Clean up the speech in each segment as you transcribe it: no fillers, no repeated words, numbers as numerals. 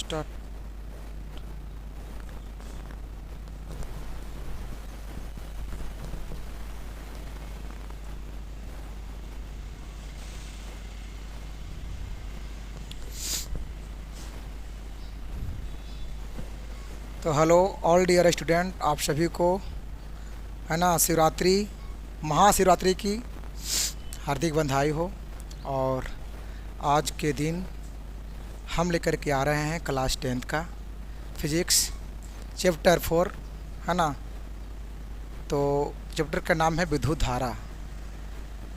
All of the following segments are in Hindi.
स्टार्ट। तो हेलो ऑल डियर स्टूडेंट, आप सभी को है ना शिवरात्रि, महाशिवरात्रि की हार्दिक बधाई हो। और आज के दिन हम लेकर के आ रहे हैं क्लास 10th का फिजिक्स चैप्टर 4, है ना। तो चैप्टर का नाम है विद्युत धारा।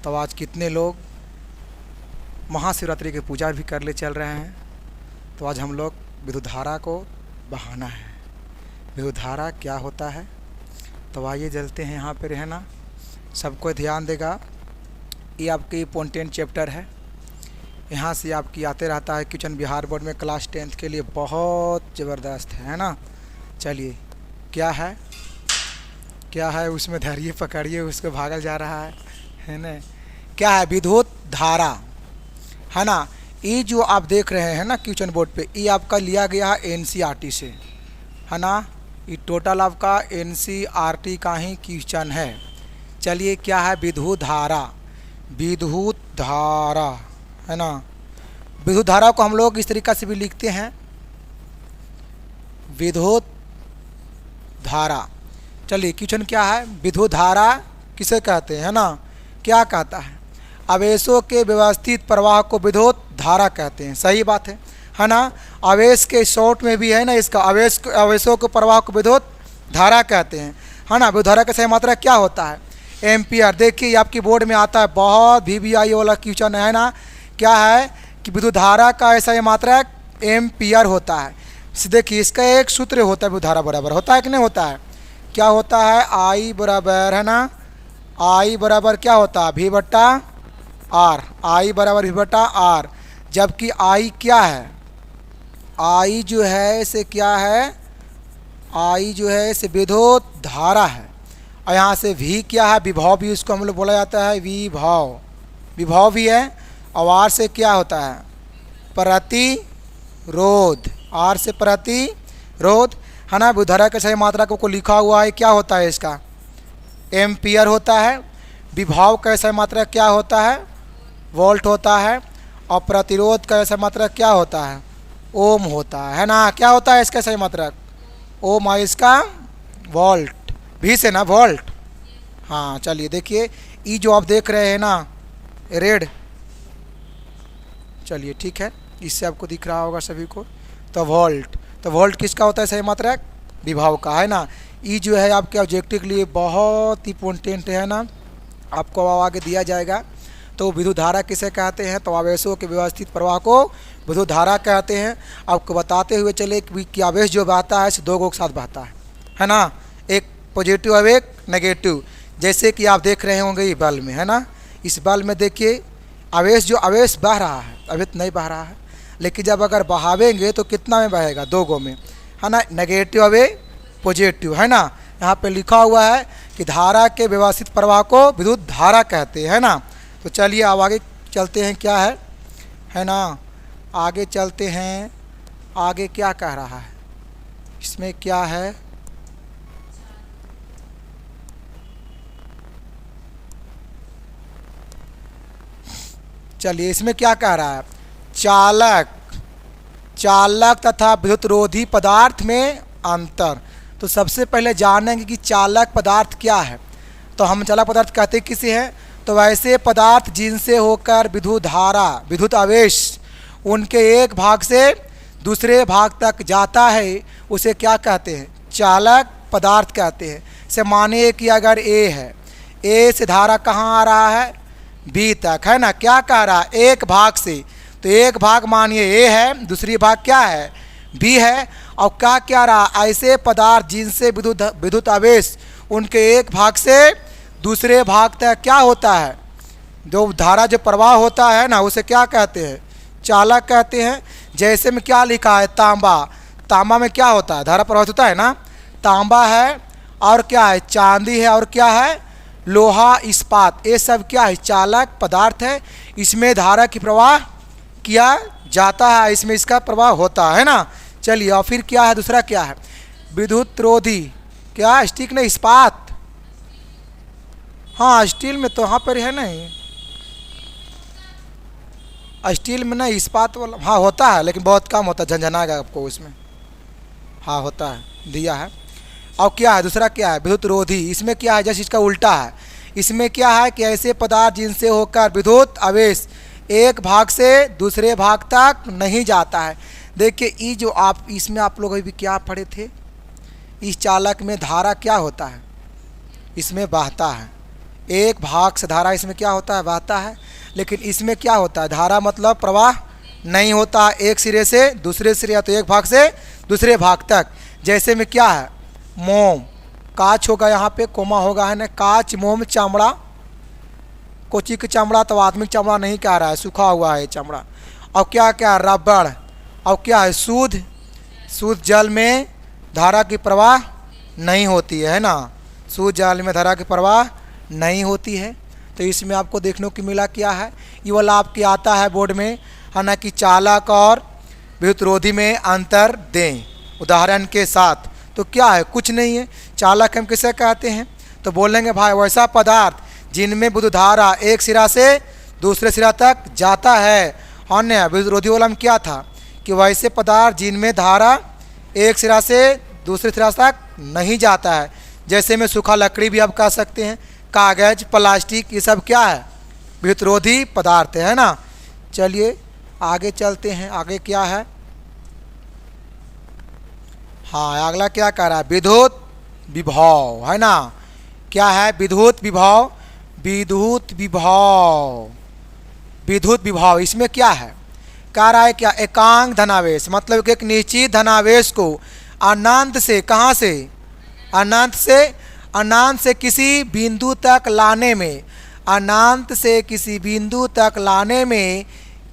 तो आज कितने लोग महाशिवरात्रि की पूजा भी कर ले चल रहे हैं। तो आज हम लोग विद्युत धारा को बहाना है। विद्युत धारा क्या होता है, तो आइए चलते हैं यहाँ पे रहना। सबको ध्यान देगा, ये आपकी इम्पोर्टेंट चैप्टर है। यहाँ से आपकी आते रहता है क्वेश्चन बिहार बोर्ड में क्लास 10th के लिए, बहुत ज़बरदस्त है ना। चलिए क्या है उसमें, धैर्य पकड़िए, उसको भागल जा रहा है ना। क्या है विद्युत धारा, है ना। ये जो आप देख रहे हैं ना क्वेश्चन बोर्ड पे, ये आपका लिया गया है NCERT से, है ना। ये टोटल आपका NCERT का ही क्वेश्चन है। चलिए क्या है विद्युत धारा, विद्युत धारा, है ना। विद्युत धारा को हम लोग इस तरीक़ा से भी लिखते हैं, विद्युत धारा। चलिए क्वेश्चन क्या है, विद्युत धारा किसे कहते हैं, है ना। क्या कहता है, आवेशों के व्यवस्थित प्रवाह को विद्युत धारा कहते हैं। सही बात है ना। आवेश के शॉर्ट में भी है ना, इसका आवेशों के प्रवाह को विद्युत धारा कहते हैं, है ना। विद्युत धारा का सही मात्रा क्या होता है, एम्पियर। देखिए ये आपकी बोर्ड में आता है, बहुत VVI वाला क्वेश्चन है ना। क्या है कि विद्युत धारा का ऐसा मात्रा एम्पियर होता है। देखिए इसका एक सूत्र होता है, विद्युत धारा बराबर होता है कि नहीं होता है। क्या होता है, I बराबर, है ना, I बराबर क्या होता है V/R, I बराबर V/R। जबकि I क्या है, I जो है इसे क्या है, I जो है इसे विद्युत धारा है। और यहाँ से V क्या है, विभव भी उसको हम लोग बोला जाता है, विभव भी है। और R से क्या होता है, प्रतिरोध, R से प्रतिरोध, है ना। विद्युत धारा के सही मात्रा को लिखा हुआ है, क्या होता है इसका, एम्पियर होता है। विभव का सही मात्रा क्या होता है, वोल्ट होता है। और प्रतिरोध का सही मात्रा क्या होता है, ओम होता है ना। क्या होता है इसका सही मात्रा, ओम, और इसका वोल्ट, भी से ना वोल्ट। हाँ चलिए देखिए, ई जो आप देख रहे हैं ना रेड, चलिए ठीक है, इससे आपको दिख रहा होगा सभी को। तो वोल्ट किसका होता है सही मात्रा, विभव का, है ना। ई जो है आपके ऑब्जेक्टिव के लिए बहुत इंपॉर्टेंट है ना, आपको आगे दिया जाएगा। तो विद्युत धारा किसे कहते हैं, तो आवेशों के व्यवस्थित प्रवाह को विद्युत धारा कहते हैं। आपको बताते हुए चले कि आवेश जो बहता है दो गो के साथ बहता है ना। एक पॉजिटिव और एक नेगेटिव। जैसे कि आप देख रहे होंगे ये बल्ब में, है ना। इस बल्ब में देखिए आवेश बह रहा है, अभी तो नहीं बह रहा है, लेकिन जब अगर बहावेंगे तो कितना में बहेगा, दो गो में, है ना, नेगेटिव और पॉजिटिव, है ना। यहाँ पे लिखा हुआ है कि धारा के व्यवस्थित प्रवाह को विद्युत धारा कहते हैं ना। तो चलिए अब आगे चलते हैं, क्या है ना, आगे चलते हैं। आगे क्या कह रहा है, इसमें क्या है, चलिए इसमें क्या कह रहा है, चालक तथा विद्युतरोधी पदार्थ में अंतर। तो सबसे पहले जानेंगे कि चालक पदार्थ क्या है। तो हम चालक पदार्थ कहते किसे हैं, तो वैसे पदार्थ जिनसे होकर विद्युत धारा, विद्युत आवेश उनके एक भाग से दूसरे भाग तक जाता है, उसे क्या कहते हैं, चालक पदार्थ कहते हैं। से मानिए कि अगर A है, A से धारा कहाँ आ रहा है, B तक, है ना। क्या कह रहा है, एक भाग से, तो एक भाग मानिए A है, दूसरी भाग क्या है, B है। और क्या रहा, ऐसे पदार्थ जिनसे विद्युत आवेश उनके एक भाग से दूसरे भाग तक क्या होता है, जो धारा जो प्रवाह होता है ना, उसे क्या कहते हैं, चालक कहते हैं। जैसे में क्या लिखा है, तांबा में क्या होता है, धारा प्रवाहित होता है ना, तांबा है, और क्या है, चांदी है, और क्या है, लोहा, इस्पात, ये सब क्या है, चालक पदार्थ है। इसमें धारा की प्रवाह किया जाता है, इसमें इसका प्रवाह होता है ना। चलिए, और फिर क्या है, दूसरा क्या है, विद्युत रोधी, क्या स्टीक नहीं, इस्पात। हाँ स्टील में तो यहाँ पर है नहीं, स्टील में नहीं, इस्पात वाला हाँ होता है, लेकिन बहुत कम होता है, झंझनाएगा आपको उसमें। हाँ होता है, दिया है। और क्या है, दूसरा क्या है, विद्युत रोधी। इसमें क्या है, जैसे इसका उल्टा है। इसमें क्या है कि ऐसे पदार्थ जिनसे होकर विद्युत आवेश एक भाग से दूसरे भाग तक नहीं जाता है। देखिए ये जो आप इसमें आप लोग अभी क्या पढ़े थे, इस चालक में धारा क्या होता है, इसमें बहता है, एक भाग से धारा इसमें क्या होता है, बहता है। लेकिन इसमें क्या होता है, धारा मतलब प्रवाह नहीं होता, एक सिरे से दूसरे सिरे या तो एक भाग से दूसरे भाग तक। जैसे में क्या है, मोम, कांच होगा, यहाँ पे कोमा होगा है ना, कांच मोम चमड़ा, कोची का चमड़ा तो आदमी चमड़ा नहीं कह रहा है, सूखा हुआ है चमड़ा। और क्या क्या, रबड़। और क्या है, शुद्ध, शुद्ध जल में धारा की प्रवाह नहीं होती है ना, शुद्ध जल में धारा की प्रवाह नहीं होती है। तो इसमें आपको देखने को मिला क्या है, ये वाला आपके आता है बोर्ड में है ना, कि चालक और विद्युत रोधी में अंतर दें उदाहरण के साथ। तो क्या है, कुछ नहीं है। चालक हम किसे कहते हैं, तो बोलेंगे भाई वैसा पदार्थ जिनमें विद्युत धारा एक सिरा से दूसरे सिरा तक जाता है। अन्य विद्युत रोधी वाला में क्या था कि वैसे पदार्थ जिनमें धारा एक सिरा से दूसरे सिरा तक नहीं जाता है। जैसे में सूखा लकड़ी भी आप कह सकते हैं, कागज, प्लास्टिक, ये सब क्या है, विद्युत रोधी पदार्थ है ना। चलिए आगे चलते हैं, आगे क्या है, हाँ अगला क्या कह रहा है, विद्युत विभव है ना। क्या है, विद्युत विभव, विद्युत विभव, विद्युत विभव। इसमें क्या है, कह रहा है क्या, एकांक धनावेश, मतलब कि एक निश्चित धनावेश को अनंत से, कहाँ से, अनंत से, अनंत से किसी बिंदु तक लाने में, अनंत से किसी बिंदु तक लाने में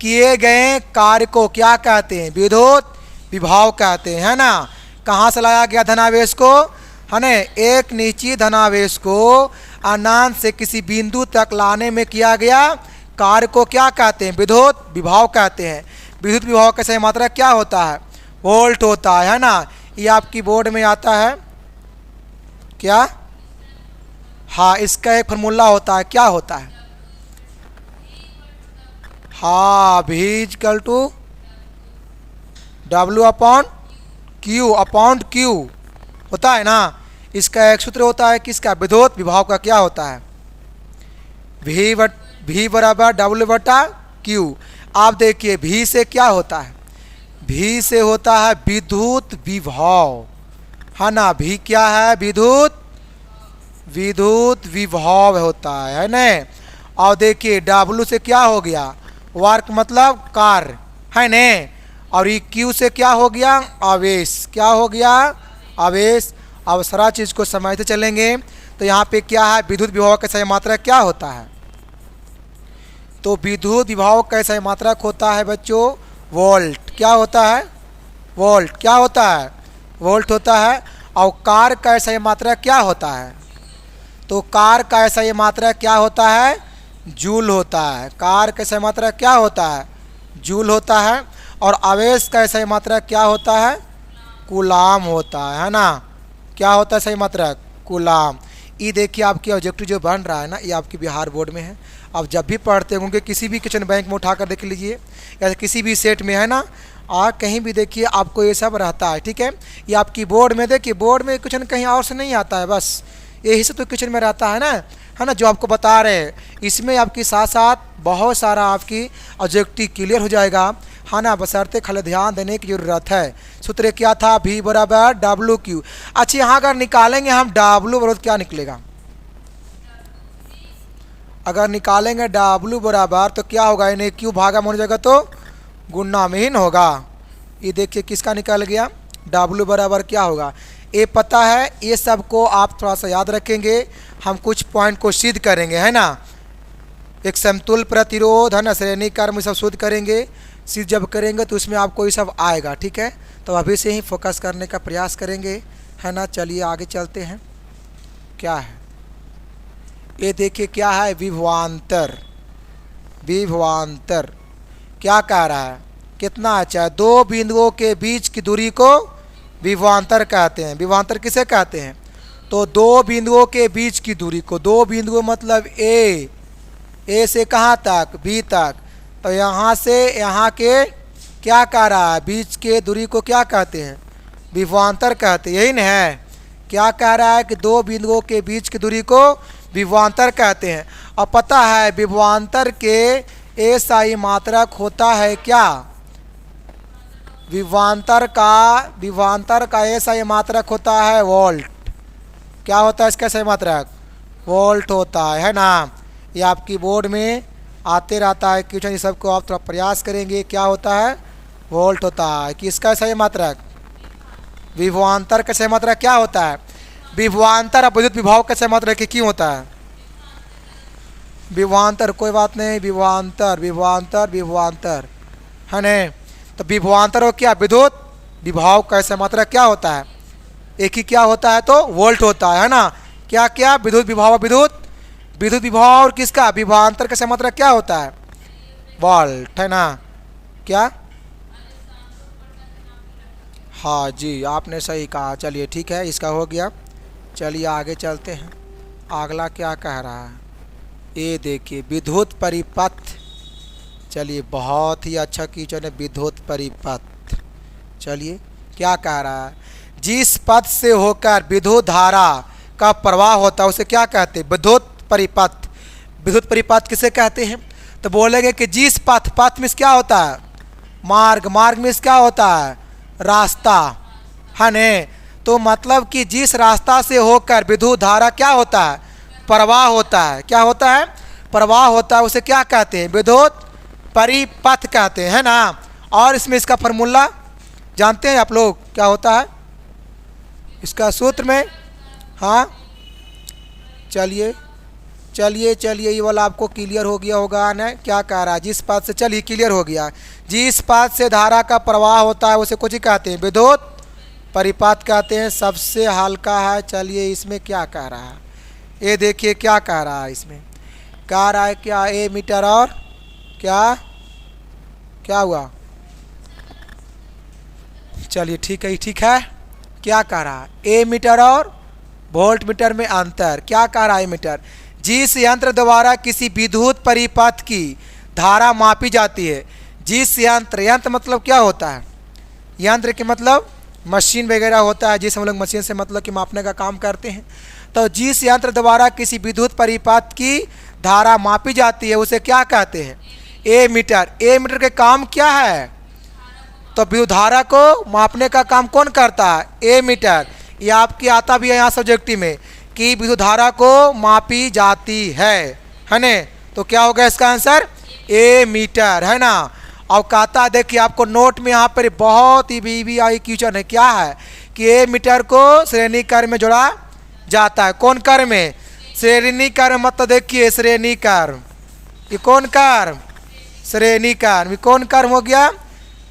किए गए कार्य को क्या कहते हैं, विद्युत विभव कहते हैं, है ना। कहाँ से लाया गया धनावेश को, है ना, एक निश्चित धनावेश को अनंत से किसी बिंदु तक लाने में किया गया कार्य को क्या कहते हैं, विद्युत विभव कहते हैं। विद्युत विभव का सही मात्रा क्या होता है, वोल्ट होता है ना। ये आपकी बोर्ड में आता है क्या, हाँ इसका एक फार्मूला होता है, क्या होता है, हाँ V equal to W upon Q upon Q होता है ना। इसका एक सूत्र होता है किसका, विद्युत विभव का, क्या होता है, V बराबर W बटा Q। आप देखिए V से क्या होता है, V से होता है विद्युत विभव, है ना। V क्या है, विद्युत, विद्युत विभव होता है ना। और देखिए W से क्या हो गया, वर्क मतलब कार्य है ना। और ये Q से क्या हो गया, आवेश, क्या हो गया, आवेश। अब सारा चीज़ को समझते चलेंगे तो यहाँ पे क्या है, विद्युत विभव का सही मात्रक क्या होता है, तो विद्युत विभव का सही मात्रक होता है बच्चों वोल्ट। क्या होता है, वोल्ट, क्या होता है, वोल्ट होता है। और कार्य का सही मात्रक क्या होता है, तो कार्य का सही मात्रक क्या होता है, जूल होता है। कार्य का सही मात्रक क्या होता है, जूल होता है। और आवेश का सही मात्रक क्या होता है, कूलाम होता है ना। क्या होता है सही मात्रक, कूलाम। ये देखिए आपकी ऑब्जेक्टिव जो बन रहा है ना, ये आपकी बिहार बोर्ड में है। आप जब भी पढ़ते होंगे किसी भी क्वेश्चन बैंक में उठाकर देख लीजिए, या किसी भी सेट में है ना, और कहीं भी देखिए आपको ये सब रहता है, ठीक है। ये आपकी बोर्ड में देखिए, बोर्ड में क्वेश्चन कहीं और से नहीं आता है, बस यही से तो क्वेश्चन में रहता है ना, है ना, जो आपको बता रहे हैं। इसमें आपके साथ साथ बहुत सारा आपकी ऑब्जेक्टिव क्लियर हो जाएगा, है ना, बशर्ते खाली ध्यान देने की ज़रूरत है। सूत्र क्या था, V बराबर WQ। अच्छा यहाँ अगर निकालेंगे हम W बराबर क्या निकलेगा, अगर निकालेंगे W बराबर तो क्या होगा, इन्हें Q भागा में हो जाएगा तो गुणा में ही होगा। ये देखिए किसका निकल गया, W बराबर क्या होगा, ये पता है। ये सब को आप थोड़ा सा याद रखेंगे, हम कुछ पॉइंट को सिद्ध करेंगे, है ना। एक समतुल प्रतिरोध है ना, श्रेणी क्रम सब शोध करेंगे। सिद्ध जब करेंगे तो उसमें आपको ये सब आएगा, ठीक है। तो अभी से ही फोकस करने का प्रयास करेंगे, है ना। चलिए आगे चलते हैं, क्या है ये देखिए, क्या है, विभवांतर। विभवांतर क्या कह रहा है कितना अच्छा है, दो बिंदुओं के बीच की दूरी को विभवांतर कहते हैं। विभवांतर किसे कहते हैं? तो दो बिंदुओं के बीच की दूरी को, दो बिंदुओं मतलब ए से कहाँ तक, बी तक, तो यहाँ से यहाँ के क्या कह रहा है, बीच के दूरी को क्या कहते हैं? विभवांतर कहते हैं, यही न है। क्या कह रहा है कि दो बिंदुओं के बीच की दूरी को विभवांतर कहते हैं। और पता है विभवांतर के एसआई मात्रक होता है क्या? विभवांतर का एसआई मात्रक होता है वोल्ट। क्या होता है इसका एसआई मात्रक? वोल्ट होता है ना। ये आपकी बोर्ड में आते रहता है क्वेश्चन, इस सबको आप थोड़ा प्रयास करेंगे। क्या होता है? वोल्ट होता है। कि इसका एसआई मात्रक, विभवांतर का एसआई मात्रक क्या होता है? विभवांतर और विद्युत विभव का एसआई मात्रक क्यों होता है? विभवांतर, कोई बात नहीं, विभवांतर है नहीं। तो विभवांतर हो क्या? विद्युत विभव का एसआई मात्रक क्या होता है? एक ही क्या होता है? तो वोल्ट होता है ना। क्या क्या? विद्युत विभव, विद्युत विभव और किसका? विभवांतर का एसआई मात्रक क्या होता है? वोल्ट, है ना। क्या? हाँ जी, आपने सही कहा। चलिए ठीक है, इसका हो गया। चलिए आगे चलते हैं। अगला क्या कह रहा है? ये देखिए विद्युत परिपथ। चलिए बहुत ही अच्छा क्वेश्चन है, विद्युत परिपथ। चलिए क्या कह रहा है? जिस पथ से होकर विद्युत धारा का प्रवाह होता है उसे क्या कहते हैं? विद्युत परिपथ। विद्युत परिपथ किसे कहते हैं? तो बोलेंगे कि जिस पथ में क्या होता है? मार्ग में क्या होता है? रास्ता, है ने। तो मतलब कि जिस रास्ता से होकर विद्युत धारा क्या होता है? प्रवाह होता है। क्या होता है? प्रवाह होता है। उसे क्या कहते हैं? विद्युत परिपथ कहते हैं, है ना। और इसमें इसका फॉर्मूला जानते हैं आप लोग? क्या होता है इसका सूत्र में? हाँ चलिए ये वाला आपको क्लियर हो गया होगा ना। क्या कह रहा है? जिस पथ से, चलिए क्लियर हो गया। जिस पथ से धारा का प्रवाह होता है उसे कुछ ही कहते हैं? विद्युत परिपथ कहते हैं। सबसे हल्का है। चलिए इसमें क्या कह रहा है? ये देखिए क्या कह रहा है। इसमें कह रहा है क्या? ए मीटर और क्या हुआ? चलिए ठीक है। क्या कह रहा है? ए मीटर और वोल्ट मीटर में अंतर। क्या कह रहा है? मीटर जिस यंत्र द्वारा किसी विद्युत परिपथ की धारा मापी जाती है, जिस यंत्र मतलब क्या होता है? यंत्र के मतलब मशीन वगैरह होता है, जिस हम लोग मशीन से मतलब कि मापने का काम करते हैं। तो जिस यंत्र द्वारा किसी विद्युत परिपथ की धारा मापी जाती है उसे क्या कहते हैं? ए मीटर। ए मीटर के काम क्या है? तो विद्युत धारा को मापने का काम कौन करता है? ए मीटर। ये आपकी आता भी है यहाँ सब्जेक्टिव में कि विद्युत धारा को मापी जाती है ने। तो क्या होगा इसका आंसर? ए मीटर, है ना। अब कहता है, देखिए आपको नोट में यहाँ पर बहुत ही VVI क्वेश्चन है। क्या है कि ए मीटर को श्रेणी क्रम में जोड़ा जाता है। कौन क्रम में? श्रेणी क्रम। मतलब देखिए श्रेणी क्रम, ये कौन क्रम? श्रेणी क्रम। ये कौन क्रम हो गया?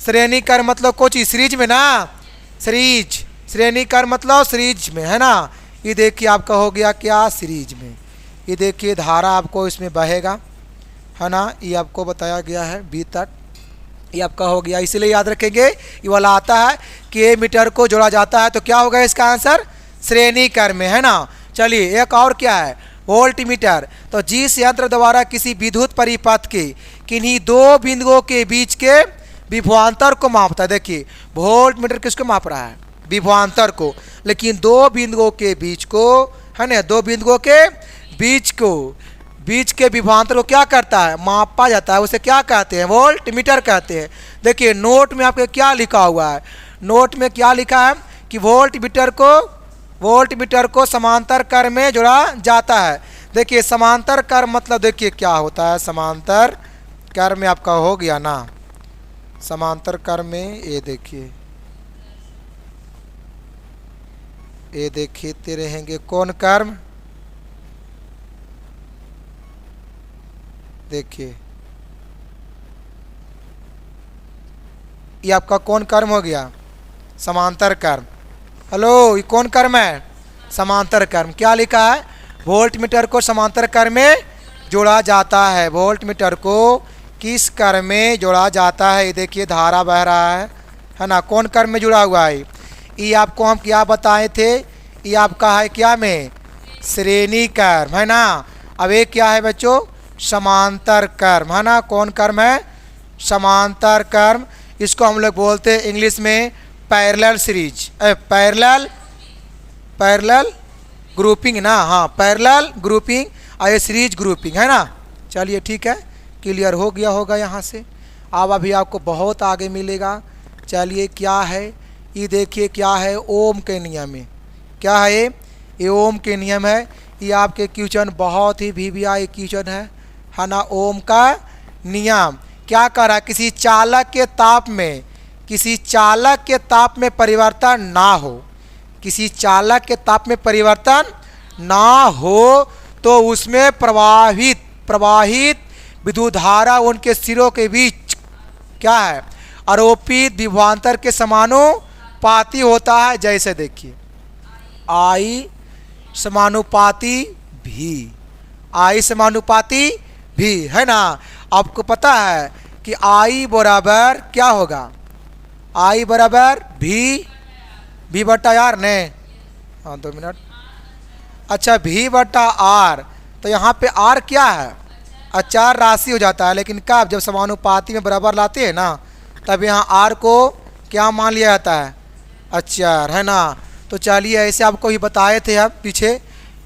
श्रेणी क्रम मतलब कोई चीज सीरीज में ना, सीरीज। श्रेणी क्रम मतलब सीरीज में, है ना। ये देखिए आपका हो गया क्या? सीरीज में। ये देखिए धारा आपको इसमें बहेगा, है ना। ये आपको बताया गया है बी तक। ये आपका हो गया, इसीलिए याद रखेंगे ये वाला आता है कि ए मीटर को जोड़ा जाता है। तो क्या होगा इसका आंसर? श्रेणी क्रम में, है ना। चलिए एक और क्या है? Volt meter. तो जिस यंत्र द्वारा किसी विद्युत परिपथ के किन्हीं दो बिंदुओं के बीच के विभवांतर को मापता है। देखिए वोल्ट मीटर किसको माप रहा है? विभवांतर को। लेकिन दो बिंदुओं के बीच को, है ना, दो बिंदुओं के बीच के विभवांतर को क्या करता है? मापा जाता है। उसे क्या कहते हैं? वोल्ट मीटर कहते हैं। देखिए नोट में आपके क्या लिखा हुआ है? नोट में क्या लिखा है कि वोल्ट मीटर को समांतर क्रम में जोड़ा जाता है। देखिए समांतर क्रम मतलब देखिए क्या होता है? समांतर क्रम में आपका हो गया ना। समांतर क्रम में ये देखते रहेंगे कौन क्रम? देखिए ये आपका कौन क्रम हो गया? समांतर क्रम। हेलो, ये कौन क्रम है? समांतर क्रम। क्या लिखा है? वोल्ट मीटर को समांतर क्रम में जोड़ा जाता है। वोल्ट मीटर को किस कर्म में जोड़ा जाता है? ये देखिए धारा बह रहा है ना, कौन कर्म में जुड़ा हुआ है? ये आपको हम क्या बताए थे? ये आपका है क्या में? श्रेणी कर्म है ना। अब एक क्या है बच्चों? समांतर कर्म है ना। कौन कर्म है? समांतर कर्म। इसको हम लोग बोलते हैं इंग्लिश में पैरेलल सीरीज, पैरेलल ग्रुपिंग ना। हाँ, पैरेलल ग्रुपिंग और ये सीरीज ग्रुपिंग है ना। चलिए ठीक है, क्लियर हो गया होगा यहाँ से। अब अभी आपको बहुत आगे मिलेगा। चलिए क्या है ये देखिए, क्या है? ओम के नियम में क्या है? ये ओम के नियम है। ये आपके क्वेश्चन बहुत ही VVI क्वेश्चन है ना। ओम का नियम क्या कर रहा है? किसी चालक के ताप में, किसी चालक के ताप में परिवर्तन ना हो, किसी चालक के ताप में परिवर्तन ना हो तो उसमें प्रवाहित विद्युत धारा उनके सिरों के बीच क्या है? आरोपित विभवांतर के समानुपाती होता है। जैसे देखिए I समानुपाती भी, I समानुपाती भी है ना। आपको पता है कि I बराबर क्या होगा? I बराबर V बटा R ने। हाँ 2 मिनट। अच्छा V बटा R, तो यहाँ पे R क्या है? अचार राशि हो जाता है। लेकिन कब? जब समानुपाती में बराबर लाते हैं ना, तब यहाँ R को क्या मान लिया जाता है? अचार है ना। तो चलिए ऐसे आपको ही बताए थे हम पीछे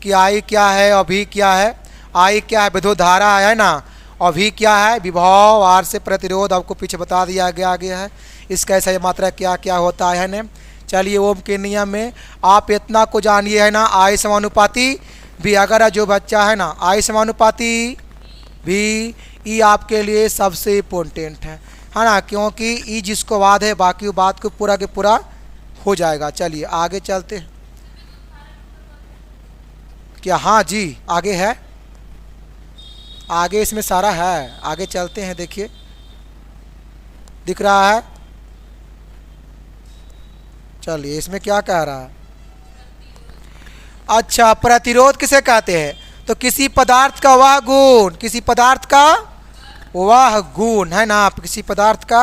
कि I क्या है और V क्या है। I क्या है? विद्युत धारा है ना। और V क्या है? विभव। R से प्रतिरोध आपको पीछे बता दिया गया है। इसका ऐसा मात्रा क्या क्या होता है ना। चलिए ओम के नियम में आप इतना को जानिए है ना, I समानुपाती V। अगर जो बच्चा है ना I समानुपाती V, ई आपके लिए सबसे इम्पोर्टेंट है ना, क्योंकि ई जिसको वाद है बाकी बात को पूरा के पूरा हो जाएगा। चलिए आगे चलते हैं। क्या? हाँ जी आगे है, आगे इसमें सारा है। आगे चलते हैं, देखिए दिख रहा है। चलिए इसमें क्या कह रहा है? अच्छा, प्रतिरोध किसे कहते हैं? तो किसी पदार्थ का वह गुण, किसी पदार्थ का वह गुण है ना। किसी पदार्थ का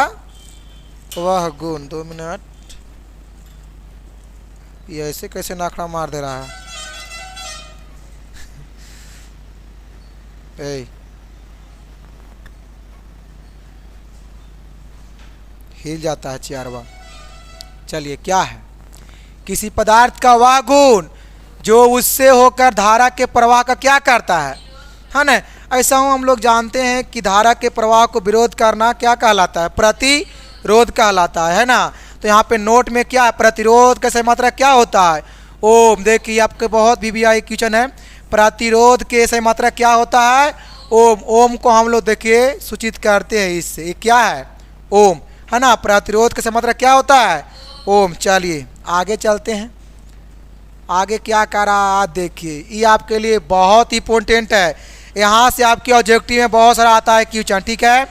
वह गुण। 2 मिनट। ये ऐसे कैसे नाखड़ा मार दे रहा है? हिल जाता है चियारवा। चलिए क्या है? किसी पदार्थ का वह गुण जो उससे होकर धारा के प्रवाह का क्या करता है ना। ऐसा हम लोग जानते हैं कि धारा के प्रवाह को विरोध करना क्या कहलाता है? प्रतिरोध कहलाता है ना। तो यहाँ पे नोट में क्या है? प्रतिरोध का सही मात्रा क्या होता है? ओम। देखिए आपके बहुत VVI क्वेश्चन है। प्रतिरोध के सही मात्रा क्या होता है? ओम। ओम को हम लोग देखिए सूचित करते हैं इससे। ये क्या है? ओम है ना। प्रतिरोध का सही मात्रा क्या होता है? ओम। चलिए आगे चलते हैं। आगे क्या कर रहा? देखिए ये आपके लिए बहुत इंपॉर्टेंट है। यहाँ से आपके ऑब्जेक्टिव में बहुत सारा आता है क्वेश्चन, ठीक है।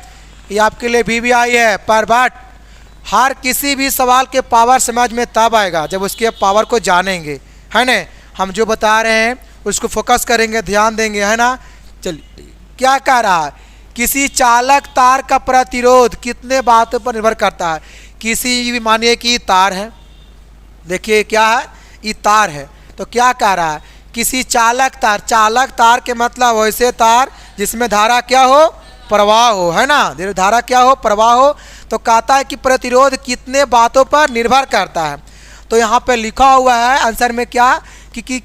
ये आपके लिए VVI है, पर बट हर किसी भी सवाल के पावर समझ में तब आएगा जब उसके पावर को जानेंगे, है ना। हम जो बता रहे हैं उसको फोकस करेंगे, ध्यान देंगे, है ना। चलिए क्या कह रहा है? किसी चालक तार का प्रतिरोध कितने बातों पर निर्भर करता है? किसी भी, मानिए कि तार है, देखिए क्या है? ये तार है। तो क्या कह रहा है? किसी चालक तार, चालक तार के मतलब वैसे तार जिसमें धारा क्या हो? प्रवाह हो, है ना। धारा क्या हो? प्रवाह हो। तो कहता है कि प्रतिरोध कितने बातों पर निर्भर करता है। तो यहाँ पे लिखा हुआ है आंसर में क्या कि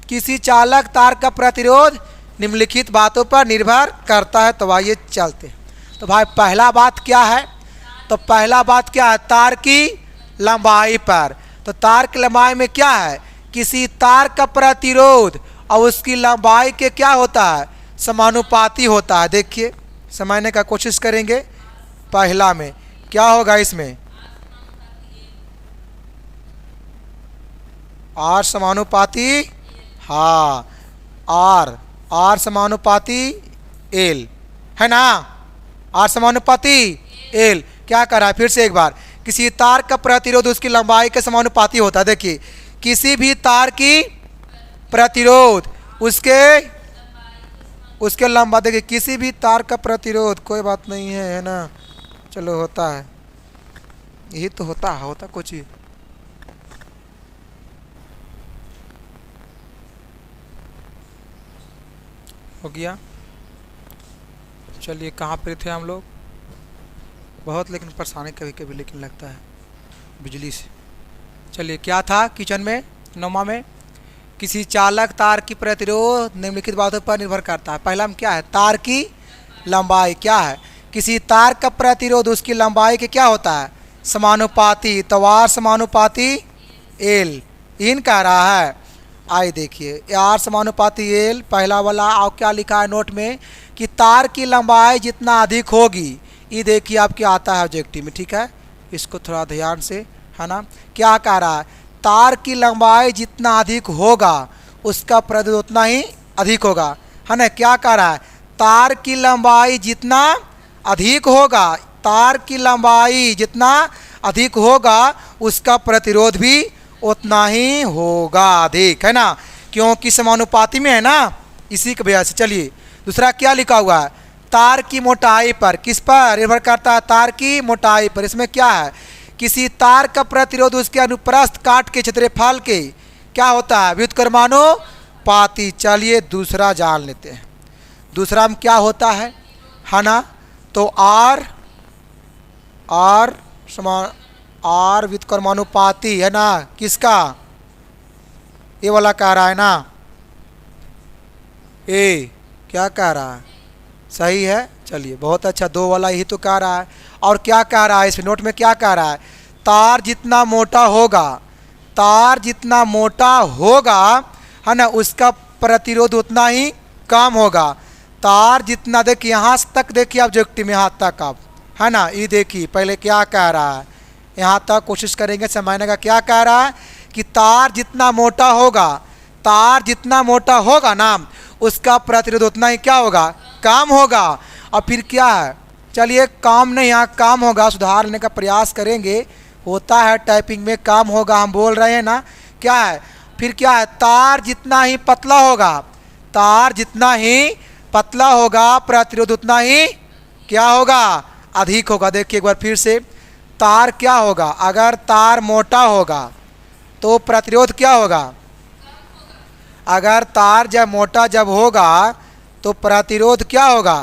किसी चालक तार का प्रतिरोध निम्नलिखित बातों पर निर्भर करता है। तो आइए चलते हैं। तो भाई पहला बात क्या है? तो पहला बात क्या है? तार की लंबाई पर। तो तार की लंबाई में क्या है? किसी तार का प्रतिरोध और उसकी लंबाई के क्या होता है? समानुपाती होता है। देखिए समझने का कोशिश करेंगे। पहला में क्या होगा? इसमें आर समानुपाती, हाँ आर समानुपाती एल, है ना। आर समानुपाती एल। क्या कर रहा है? फिर से एक बार, किसी तार का प्रतिरोध उसकी लंबाई के समानुपाती होता है। देखिए किसी भी तार की प्रतिरोध उसके उसके लंबा देखिए किसी भी तार का प्रतिरोध, कोई बात नहीं है ना, चलो होता है, यही तो होता कुछ ही। हो गया। चलिए कहाँ पर थे हम लोग, बहुत लेकिन परेशानी कभी कभी लेकिन लगता है बिजली से। चलिए क्या था किचन में, 9वां में, किसी चालक तार की प्रतिरोध निम्नलिखित बातों पर निर्भर करता है। पहला में क्या है, तार की लंबाई क्या है, किसी तार का प्रतिरोध उसकी लंबाई के क्या होता है, समानुपाती, तो आर समानुपाती एल, इन कह रहा है। आई देखिए आर समानुपाती एल, पहला वाला और क्या लिखा है नोट में कि तार की लंबाई जितना अधिक होगी, ये देखिए आपके आता है ऑब्जेक्टिव में, ठीक है, इसको थोड़ा ध्यान से, है ना, क्या कह रहा है, तार की लंबाई जितना अधिक होगा उसका प्रतिरोध उतना ही अधिक होगा, है ना, क्या कह रहा है, तार की लंबाई जितना अधिक होगा, तार की लंबाई जितना अधिक होगा उसका प्रतिरोध भी उतना ही होगा अधिक, है ना, क्योंकि समानुपाती में है ना, इसी की वजह से। चलिए दूसरा क्या लिखा हुआ है, तार की मोटाई पर, किस पर निर्भर करता है, तार की मोटाई पर। इसमें क्या है, किसी तार का प्रतिरोध उसके अनुप्रस्थ काट के क्षेत्रफल के क्या होता है, व्युत्क्रमानुपाती। चलिए दूसरा जान लेते हैं, दूसरा में क्या होता है ना, तो आर व्युत्क्रमानुपाती है ना, किसका, ये वाला कह रहा है ना, ए क्या कह रहा है, सही है। चलिए बहुत अच्छा, 2 वाला यही तो कह रहा है। और क्या कह रहा है इस नोट में, क्या कह रहा है, तार जितना मोटा होगा, तार जितना मोटा होगा, है ना, उसका प्रतिरोध उतना ही कम होगा। तार जितना, देखिए यहाँ तक देखिए ऑब्जेक्टिव में, यहाँ तक आप, है ना, ये देखिए पहले क्या कह रहा है, यहाँ तक कोशिश करेंगे समझने का। क्या कह रहा है कि तार जितना मोटा होगा, तार जितना मोटा होगा ना, उसका प्रतिरोध उतना ही क्या होगा, कम होगा। और फिर क्या है, चलिए काम नहीं, यहाँ काम होगा, सुधारने का प्रयास करेंगे, होता है टाइपिंग में काम होगा, हम बोल रहे हैं ना, क्या है, फिर क्या है, तार जितना ही पतला होगा, तार जितना ही पतला होगा प्रतिरोध उतना ही क्या होगा, अधिक होगा। देखिए एक बार फिर से, तार क्या होगा, अगर तार मोटा होगा तो प्रतिरोध क्या होगा, अगर तार जब मोटा जब होगा तो प्रतिरोध क्या होगा,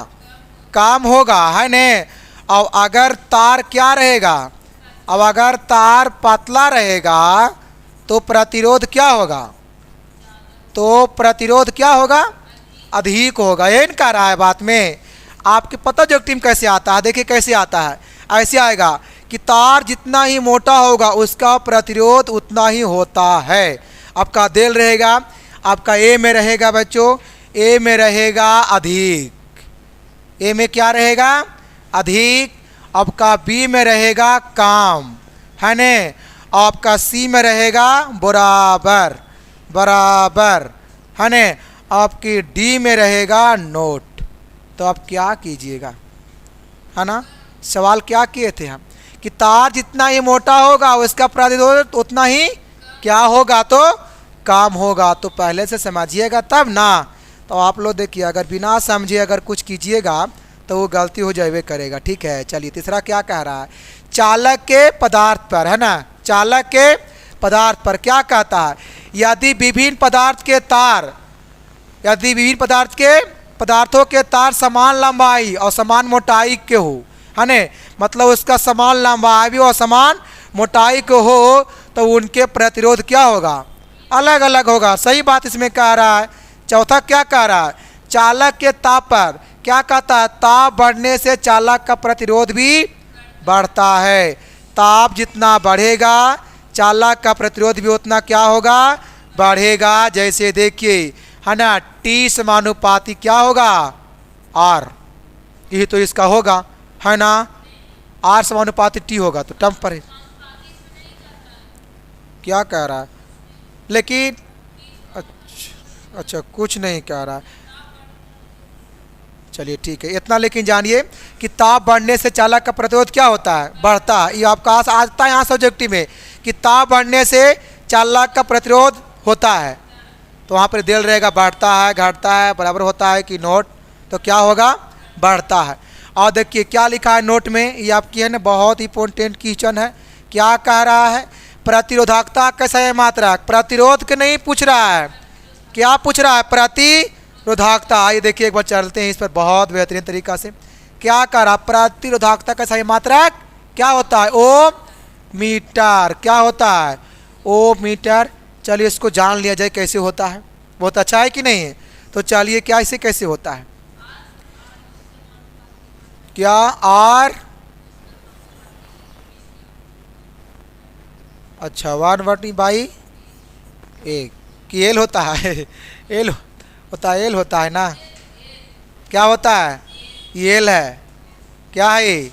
कम होगा, है न। और अगर तार क्या रहेगा, अब अगर तार पतला रहेगा तो प्रतिरोध क्या होगा, तो प्रतिरोध क्या होगा, अधिक होगा। ये कह रहा है बात में, आपके पता जो टीम कैसे आता है, देखिए कैसे आता है, ऐसे आएगा कि तार जितना ही मोटा होगा उसका प्रतिरोध उतना ही होता है। आपका देल रहेगा, आपका ए में रहेगा बच्चों, ए में रहेगा अधिक, ए में क्या रहेगा, अधिक। आपका बी में रहेगा कम, है न। आपका सी में रहेगा बराबर, बराबर, है न। आपकी डी में रहेगा नोट। तो आप क्या कीजिएगा, है ना, सवाल क्या किए थे हम कि तार जितना ही मोटा होगा उसका प्रतिरोध उतना ही क्या होगा, तो काम होगा। तो पहले से समझिएगा तब ना, तो आप लोग देखिए अगर बिना समझे अगर कुछ कीजिएगा तो वो गलती हो जाए करेगा, ठीक है। चलिए तीसरा क्या कह रहा है, चालक के पदार्थ पर, है ना, चालक के पदार्थ पर क्या कहता है, यदि विभिन्न पदार्थ के तार, यदि विभिन्न पदार्थों के तार समान लंबाई और समान मोटाई के हो, है न, मतलब उसका समान लंबाई भी और समान मोटाई को हो, तो उनके प्रतिरोध क्या होगा, अलग अलग होगा। सही बात इसमें कह रहा है। चौथा क्या कह रहा है, चालक के ताप पर क्या कहता है, ताप बढ़ने से चालक का प्रतिरोध भी बढ़ता है। ताप जितना बढ़ेगा चालक का प्रतिरोध भी उतना क्या होगा, बढ़ेगा। जैसे देखिए, है ना, टी समानुपाती क्या होगा, आर, यही तो इसका होगा, है ना, आर समानुपाती टी होगा, तो टर्म पर क्या कह रहा है, लेकिन अच्छा कुछ नहीं कह रहा है। चलिए ठीक है, इतना लेकिन जानिए कि ताप बढ़ने से चालक का प्रतिरोध क्या होता है, बढ़ता है। ये आपका आता है यहाँ सब्जेक्टिव में कि ताप बढ़ने से चालक का प्रतिरोध होता है, तो वहाँ पर दिल रहेगा बढ़ता है, घटता है, बराबर होता है कि नोट तो क्या होगा, बढ़ता है। और देखिए क्या लिखा है नोट में, ये आपकी है ना बहुत इंपॉर्टेंट क्वेश्चन है। क्या कह रहा है, प्रतिरोधकता का सही मात्रक, प्रतिरोध के नहीं पूछ रहा है, क्या पूछ रहा है, प्रतिरोधकता। आइए देखिए एक बार चलते हैं इस पर बहुत बेहतरीन तरीका से। क्या कह रहा, प्रतिरोधकता का सही मात्रक क्या होता है, ओम मीटर। क्या होता है, ओम मीटर। चलिए इसको जान लिया जाए कैसे होता है, बहुत अच्छा है कि नहीं है। तो चलिए क्या इसे कैसे होता है, क्या आर, अच्छा 1/1 कि एल होता है, एल होता है, एल होता है ना, क्या होता है, एल है, क्या है,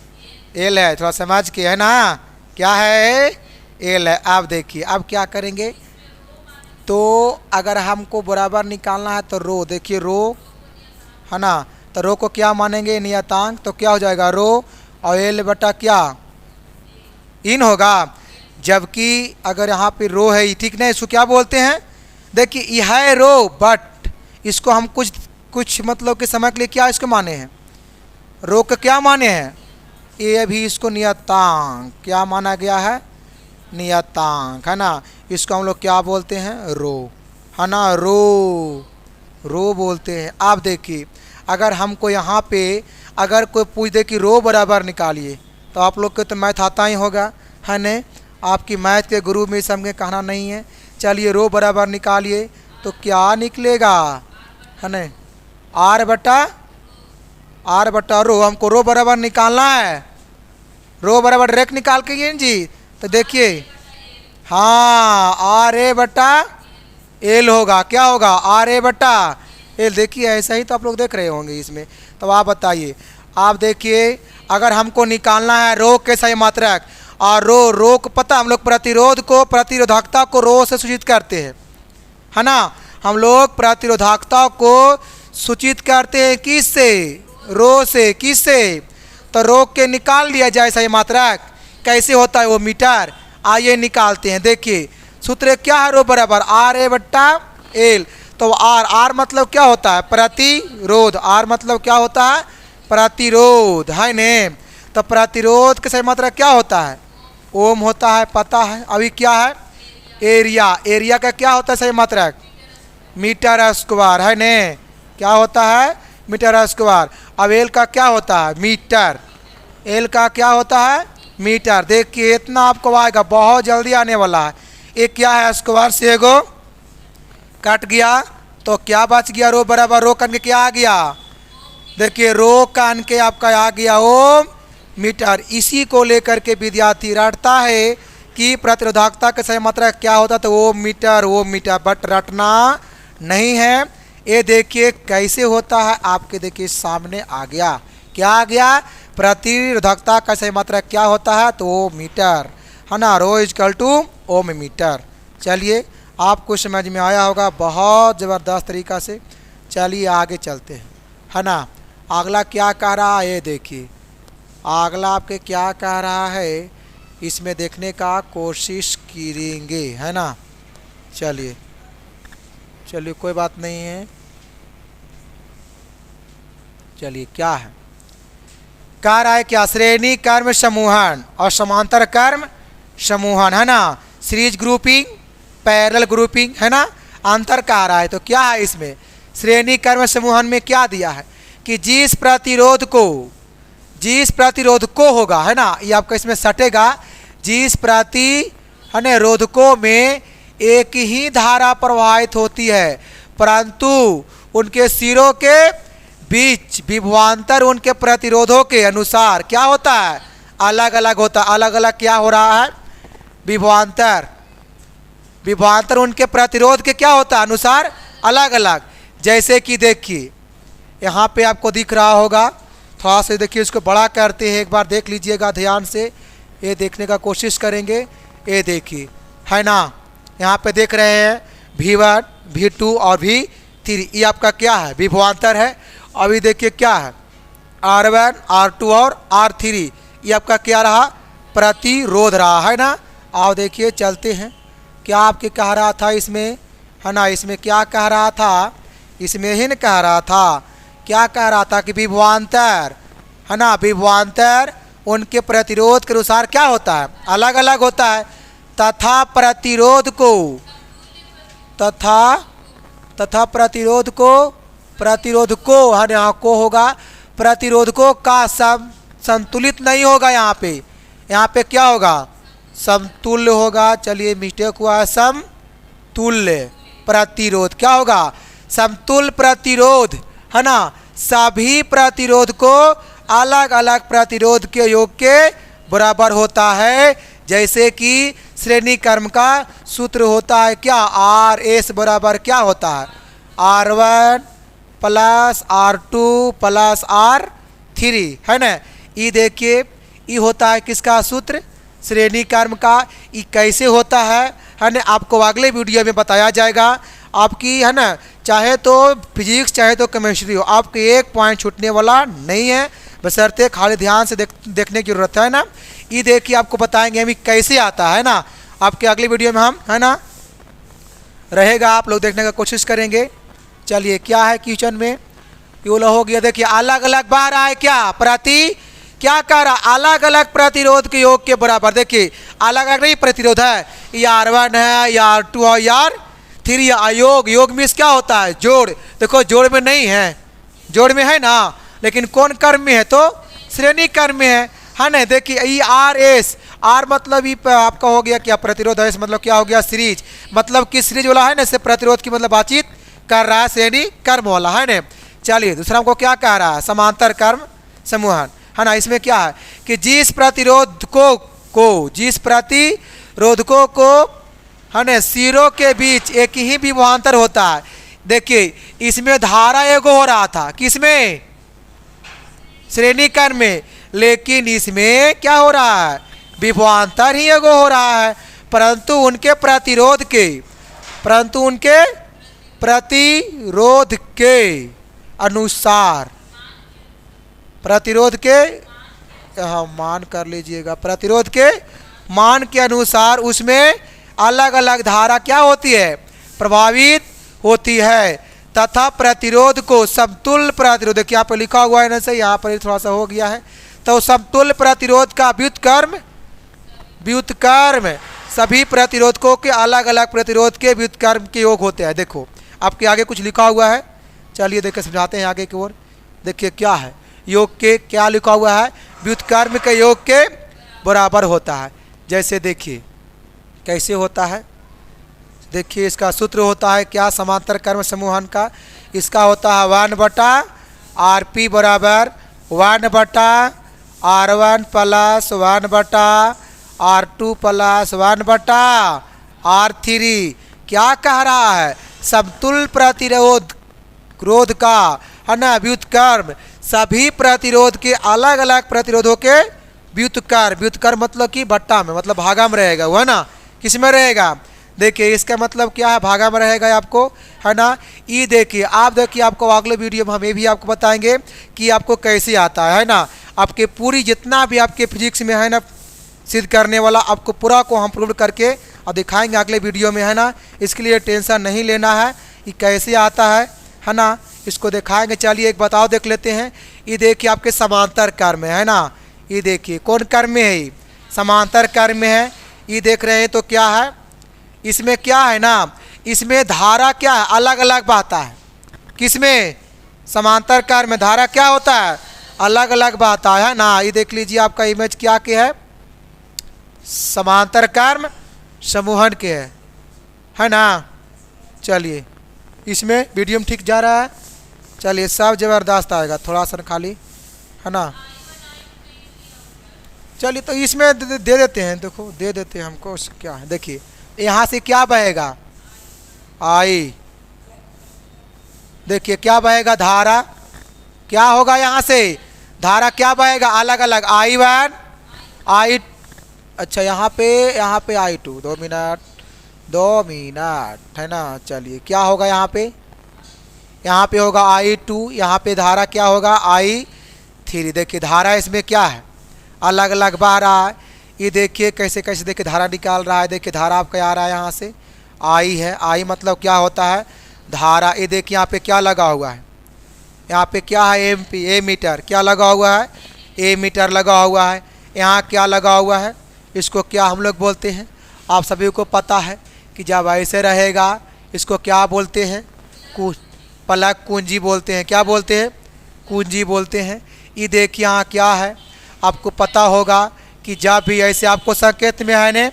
एल है, थोड़ा समझ के है ना, क्या है, एल है। अब देखिए अब क्या करेंगे, तो अगर हमको बराबर निकालना है तो रो, देखिए रो है ना, तो रो को क्या मानेंगे, नियतांक, तो क्या हो जाएगा रो और एल बटा क्या, इन होगा। जबकि अगर यहाँ पे रो है, ठीक नहीं, इसको क्या बोलते हैं, देखिए यह है रो, बट इसको हम कुछ मतलब के समय के लिए क्या इसको माने हैं, रो का क्या माने हैं, ये भी इसको नियतांक क्या माना गया है, नियतांक है ना, इसको हम लोग क्या बोलते हैं, रो है ना, रो बोलते हैं। आप देखिए अगर हमको यहाँ पे अगर कोई पूछ दे कि रो बराबर निकालिए, तो आप लोग को तो मैथ आता ही होगा है न, आपकी मैथ के गुरु में समझे कहना नहीं है। चलिए रो बराबर निकालिए तो क्या निकलेगा है न, आर बटा रो, हमको रो बराबर निकालना है, रो बराबर डायरेक्ट निकाल के ये जी, तो देखिए हाँ आर ए बटा एल होगा, क्या होगा, आर ए बटा एल। देखिए ऐसा ही तो आप लोग देख रहे होंगे इसमें। तो आप बताइए, आप देखिए अगर हमको निकालना है रो के सही मात्रक, और रो को पता हम लोग प्रतिरोध को, प्रतिरोधकता को रो से सूचित करते हैं है ना, हम लोग प्रतिरोधकता को सूचित करते हैं किससे, रो से, किससे, तो रो के निकाल लिया जाए सही मात्रक, कैसे होता है वो मीटर। आइए निकालते हैं, देखिए सूत्र क्या है, रो बराबर आर ए बट्टा एल। तो आर मतलब क्या होता है, प्रतिरोध, आर मतलब क्या होता है, प्रतिरोध है ने। तो प्रतिरोध के सही मात्रक क्या होता है, ओम होता है, पता है। अभी क्या है, एरिया, एरिया का क्या होता है सही मात्रक, मीटर स्क्वायर है ने, क्या होता है, मीटर स्क्वायर। अब एल का क्या होता है, मीटर, एल का क्या होता है, मीटर। देखिए इतना आपको आएगा, बहुत जल्दी आने वाला है। एक क्या है, स्क्वायर से एगो कट गया, तो क्या बच गया, रो बराबर रो कन के क्या आ गया, देखिए रो कन के आपका आ गया ओम मीटर। इसी को लेकर के विद्यार्थी रटता है कि प्रतिरोधकता के सही मात्रक क्या होता, तो ओम मीटर, बट रटना नहीं है। ये देखिए कैसे होता है, आपके देखिए सामने आ गया, क्या आ गया, प्रतिरोधकता का सही मात्रक क्या होता है, तो ओम मीटर है ना, रो इजकल टू ओम मीटर। चलिए आपको समझ में आया होगा बहुत ज़बरदस्त तरीका से। चलिए आगे चलते हैं है ना। अगला क्या कह रहा है, ये देखिए अगला आपके क्या कह रहा है, इसमें देखने का कोशिश करेंगे है ना। चलिए कोई बात नहीं है। चलिए क्या है, कह रहा है क्या, श्रेणी कर्म समूहन और समांतर कर्म समूहन है ना, सीरीज ग्रुपिंग, पैरेलल ग्रुपिंग है ना, अंतर कह रहा है। तो क्या है इसमें, श्रेणी कर्म समूहन में क्या दिया है कि जिस प्रतिरोध को होगा है ना, ये आपका इसमें सटेगा, जिस प्रतिरोधकों में एक ही धारा प्रवाहित होती है, परंतु उनके सिरों के बीच विभवांतर उनके प्रतिरोधों के अनुसार क्या होता है, अलग अलग होता है। अलग अलग क्या हो रहा है, विभवांतर उनके प्रतिरोध के क्या होता है, अनुसार अलग अलग। जैसे कि देखिए यहाँ पे आपको दिख रहा होगा, थोड़ा सा देखिए इसको बड़ा करते हैं, एक बार देख लीजिएगा ध्यान से, ये देखने का कोशिश करेंगे। ये देखिए है ना, यहाँ पे देख रहे हैं V1, V2 और V3, ये आपका क्या है, विभवांतर है। अभी देखिए क्या है, R1, R2 और R3, ये आपका क्या रहा, प्रतिरोध रहा है ना। आओ देखिए चलते हैं, क्या आपके कह रहा था इसमें है ना, इसमें क्या कह रहा था, इसमें ही न कह रहा था क्या कह रहा था कि विभवांतर है ना, विभवांतर उनके प्रतिरोध के अनुसार क्या होता है, अलग अलग होता है। तथा प्रतिरोध को प्रतिरोधकों है यहाँ को होगा, प्रतिरोधकों का संतुलित नहीं होगा। यहाँ पे क्या होगा, समतुल्य होगा। चलिए मिस्टेक हुआ है, समतुल्य प्रतिरोध क्या होगा, समतुल्य प्रतिरोध है ना। सभी प्रतिरोध को अलग अलग प्रतिरोध के योग के बराबर होता है। जैसे कि श्रेणी क्रम का सूत्र होता है क्या, आर एस बराबर क्या होता है, R1 plus R2 plus R3 है ना। ये देखिए ये होता है किसका सूत्र, श्रेणी क्रम का। ये कैसे होता है ना, आपको अगले वीडियो में बताया जाएगा। आपकी है ना, चाहे तो फिजिक्स चाहे तो केमिस्ट्री हो, आपको एक पॉइंट छूटने वाला नहीं है, बशर्ते खाली ध्यान से देखने की जरूरत है ना। ये देखिए आपको बताएंगे हम कैसे आता है ना, आपके अगले वीडियो में हम है ना रहेगा, आप लोग देखने का कोशिश करेंगे। चलिए क्या है क्वेश्चन में, ये हो गया। देखिए अलग अलग बार आए क्या, प्रति क्या कर रहा, अलग अलग प्रतिरोध के योग के बराबर। देखिए अलग अलग नहीं प्रतिरोध है, ये R1 है, या R2 है, या R3 या योग। योग में क्या होता है, जोड़। देखो जोड़ में नहीं है, जोड़ में है ना, लेकिन कौन क्रम में है, तो श्रेणी क्रम में है ना। देखिए ये आर एस, आर मतलब ये आपका हो गया क्या, प्रतिरोध है। इस मतलब क्या हो गया, सीरीज, मतलब कि सीरीज वाला है ना, इससे प्रतिरोध की मतलब बातचीत कर रहा है, श्रेणी क्रम वाला है ना। चलिए दूसरा हमको क्या कह रहा है, समांतर क्रम समूहन है ना। इसमें क्या है कि जिस प्रतिरोधकों को है ना सिरों के बीच एक ही विभवांतर होता है। देखिए इसमें धारा एगो हो रहा था, किसमें, श्रेणी क्रम में, लेकिन इसमें क्या हो रहा है, विभवांतर ही एगो हो रहा है, परंतु उनके प्रतिरोध के अनुसार, प्रतिरोध के मान कर लीजिएगा, प्रतिरोध के मान के अनुसार उसमें अलग अलग धारा क्या होती है, प्रभावित होती है। तथा प्रतिरोध को समतुल्य प्रतिरोध, यहाँ पर लिखा हुआ है ना से, यहाँ पर थोड़ा सा हो गया है, तो समतुल्य प्रतिरोध का व्युत्क्रम सभी प्रतिरोधकों के अलग अलग प्रतिरोध के व्युत्क्रम के योग होते हैं। देखो आपके आगे कुछ लिखा हुआ है, चलिए देखिए समझाते हैं आगे की ओर। देखिए क्या है, योग के क्या लिखा हुआ है, व्युत्क्रम के योग के बराबर होता है। जैसे देखिए कैसे होता है, देखिए इसका सूत्र होता है क्या, समांतर क्रम समूहन का, इसका होता है 1/RP बराबर 1/R1 plus 1/R2 plus 1/R3। क्या कह रहा है, समतुल्य प्रतिरोध का है ना व्युत्क्रम सभी प्रतिरोध के अलग अलग प्रतिरोधों के व्युत्क्रम मतलब कि भट्टा में, मतलब भागा में रहेगा वो है ना, किस में रहेगा। देखिए इसका मतलब क्या है, भागा में रहेगा आपको है ना। ये देखिए आप देखिए, आपको अगले वीडियो में हम ये भी आपको बताएंगे कि आपको कैसे आता है ना। आपके पूरी जितना भी आपके फिजिक्स में है ना सिद्ध करने वाला, आपको पूरा को हम प्रूव करके और दिखाएंगे अगले वीडियो में है ना। इसके लिए टेंशन नहीं लेना है, ये कैसे आता है ना, इसको दिखाएंगे। चलिए एक बताओ देख लेते हैं। ये देखिए आपके समांतर क्रम में है ना, ये देखिए कौन क्रम में है, समांतर क्रम में है। ये देख रहे हैं तो क्या है, इसमें क्या है ना, इसमें धारा क्या है, अलग अलग बहता है। किसमें, समांतर क्रम में धारा क्या होता है, अलग अलग बहता है ना। ये देख लीजिए आपका इमेज क्या के है, समांतर क्रम समूहन के है ना। चलिए इसमें वीडियो में ठीक जा रहा है, चलिए सब ज़बरदस्त आएगा, थोड़ा सा खाली है ना। चलिए तो इसमें दे देते हैं, देखो दे देते हैं हमको क्या है। देखिए यहाँ से क्या बहेगा, आई, देखिए क्या बहेगा, धारा क्या होगा, यहाँ से धारा क्या बहेगा, अलग अलग I1 I, अच्छा यहाँ पे I2, 2 मिनट है ना। चलिए क्या होगा यहाँ पे होगा I2, यहाँ पे धारा क्या होगा I3। देखिए धारा इसमें क्या है, अलग अलग बह रहा है। ये देखिए कैसे कैसे देखिए धारा निकाल रहा है। देखिए धारा आपका आ रहा है यहाँ से, I है, I मतलब क्या होता है, धारा। ये देखिए यहाँ पे क्या लगा हुआ है, यहाँ पे क्या है, एमपी, ए मीटर क्या लगा हुआ है, ए मीटर लगा हुआ है। यहाँ क्या लगा हुआ है, इसको क्या हम लोग बोलते हैं, आप सभी को पता है कि जब ऐसे रहेगा इसको क्या बोलते हैं, पलक कुंजी बोलते हैं। क्या बोलते हैं, कुंजी बोलते हैं। ये देखिए यहाँ क्या है, आपको पता होगा कि जब भी ऐसे आपको संकेत में है ने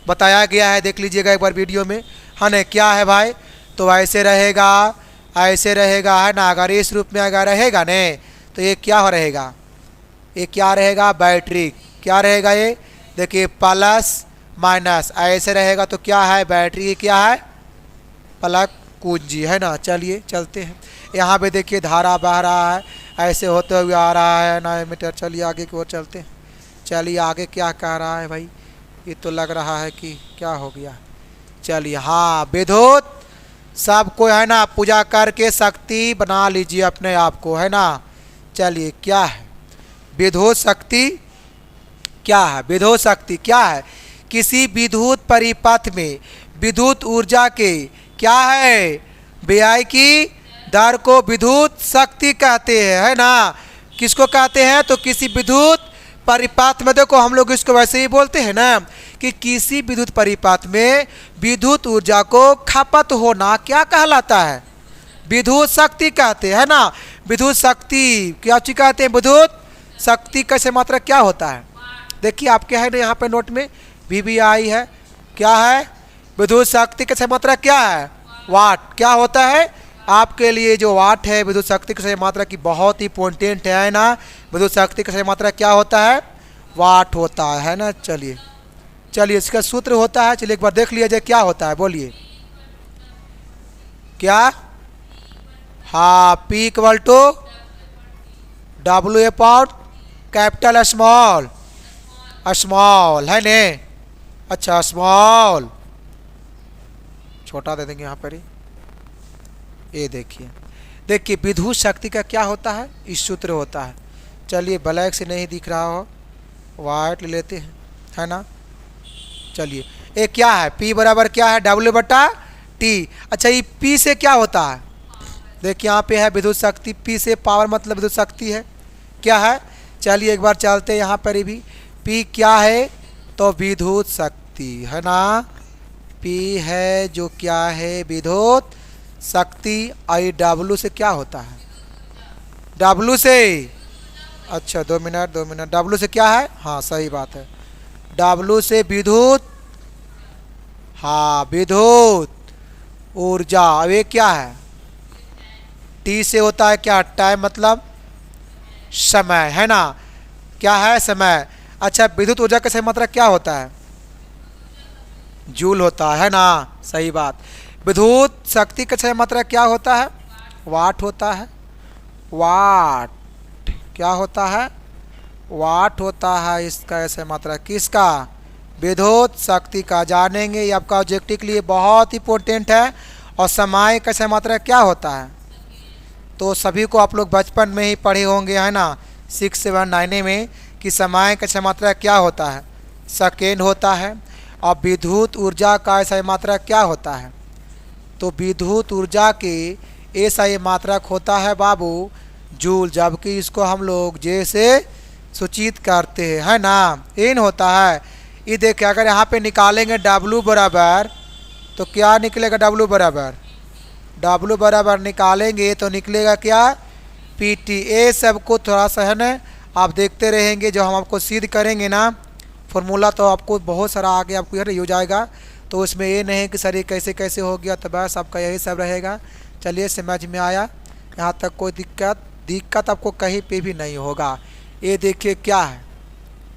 बताया गया है, देख लीजिएगा एक बार वीडियो में, है ना, क्या है भाई, तो ऐसे रहेगा, ऐसे रहेगा, है ना। अगर इस रूप में अगर रहेगा ने तो ये क्या हो रहेगा, ये क्या रहेगा, बैटरी। क्या रहेगा ये, देखिए प्लस माइनस ऐसे रहेगा तो क्या है, बैटरी। क्या है, पलक कुंजी, है ना। चलिए चलते हैं, यहाँ पे देखिए धारा बह रहा है, ऐसे होते हुए आ रहा है ना मीटर। चलिए आगे की ओर चलते हैं। चलिए आगे क्या कह रहा है भाई, ये तो लग रहा है कि क्या हो गया। चलिए हाँ, विद्युत सबको, है ना, पूजा करके शक्ति बना लीजिए अपने आप को, है ना। चलिए क्या है विद्युत शक्ति, क्या है विद्युत शक्ति, क्या है, किसी विद्युत परिपथ में विद्युत ऊर्जा के क्या है, व्यय की दर को विद्युत शक्ति कहते हैं, है ना। किसको कहते हैं, तो किसी विद्युत परिपथ में, देखो हम लोग इसको वैसे ही बोलते हैं ना कि किसी विद्युत परिपथ में विद्युत ऊर्जा को खपत होना क्या कहलाता है, विद्युत शक्ति कहते हैं, है ना। विद्युत शक्ति क्या चीज कहते हैं, विद्युत शक्ति कैसे मात्रा क्या होता है, देखिए आपके है ना यहाँ पे नोट में VVI है, क्या है, विद्युत शक्ति कैसे मात्रा क्या है, वाट। क्या होता है आपके लिए जो वाट है विद्युत शक्ति की मात्रा की बहुत ही इम्पोर्टेंट है ना। विद्युत शक्ति की मात्रा क्या होता है, वाट होता है ना। चलिए चलिए इसका सूत्र होता है, चलिए एक बार देख लिया जाए क्या होता है, बोलिए क्या, हाँ, P equal to W upon capital small, small है ने, अच्छा स्मॉल छोटा दे देंगे यहाँ पर ही। ये देखिए, देखिए विद्युत शक्ति का क्या होता है, इस सूत्र होता है। चलिए ब्लैक से नहीं दिख रहा हो, वाइट ले लेते हैं, है ना। चलिए ये क्या है, P बराबर क्या है, W बटा T। अच्छा ये P से क्या होता है, देखिए यहाँ पे है विद्युत शक्ति, P से पावर मतलब विद्युत शक्ति है, क्या है। चलिए एक बार चलते हैं यहाँ पर भी, P क्या है, तो विद्युत शक्ति, है ना। P है जो क्या है, विद्युत शक्ति। आई W से क्या होता है, W से, अच्छा 2 मिनट W से क्या है, हाँ सही बात है, W से विद्युत, हाँ विद्युत ऊर्जा। अब ये क्या है, T से होता है क्या, टाइम मतलब समय, है ना, क्या है समय। अच्छा विद्युत ऊर्जा का सही मात्रा क्या होता है, जूल होता है ना, सही बात। विद्युत शक्ति का सही मात्रा क्या होता है, वाट होता है, वाट क्या होता है, वाट होता है इसका ऐसे मात्रा किसका, विद्युत शक्ति का। जानेंगे, ये आपका ऑब्जेक्टिव के लिए बहुत इंपॉर्टेंट है। और समय का सही मात्रा क्या होता है, तो सभी को आप लोग बचपन में ही पढ़े होंगे, है ना, 6, 7, 9 में, कि समय का सही मात्रा क्या होता है, सेकेंड होता है। और विद्युत ऊर्जा का सही मात्रा क्या होता है, तो विद्युत ऊर्जा के ऐसा ये मात्रक होता है बाबू जूल, जबकि इसको हम लोग जैसे सूचित करते हैं, है ना, इन होता है। ये देखिए अगर यहाँ पे निकालेंगे W बराबर, तो क्या निकलेगा, W बराबर निकालेंगे तो निकलेगा क्या, PT। ये सबको थोड़ा सा है ना आप देखते रहेंगे, जो हम आपको सिद्ध करेंगे ना फॉर्मूला, तो आपको बहुत सारा आगे आपको यह हो जाएगा। तो उसमें ये नहीं कि सर ये कैसे कैसे हो गया, तो बस आपका यही सब रहेगा। चलिए समझ में आया, यहाँ तक कोई दिक्कत आपको कहीं पे भी नहीं होगा। ये देखिए क्या है,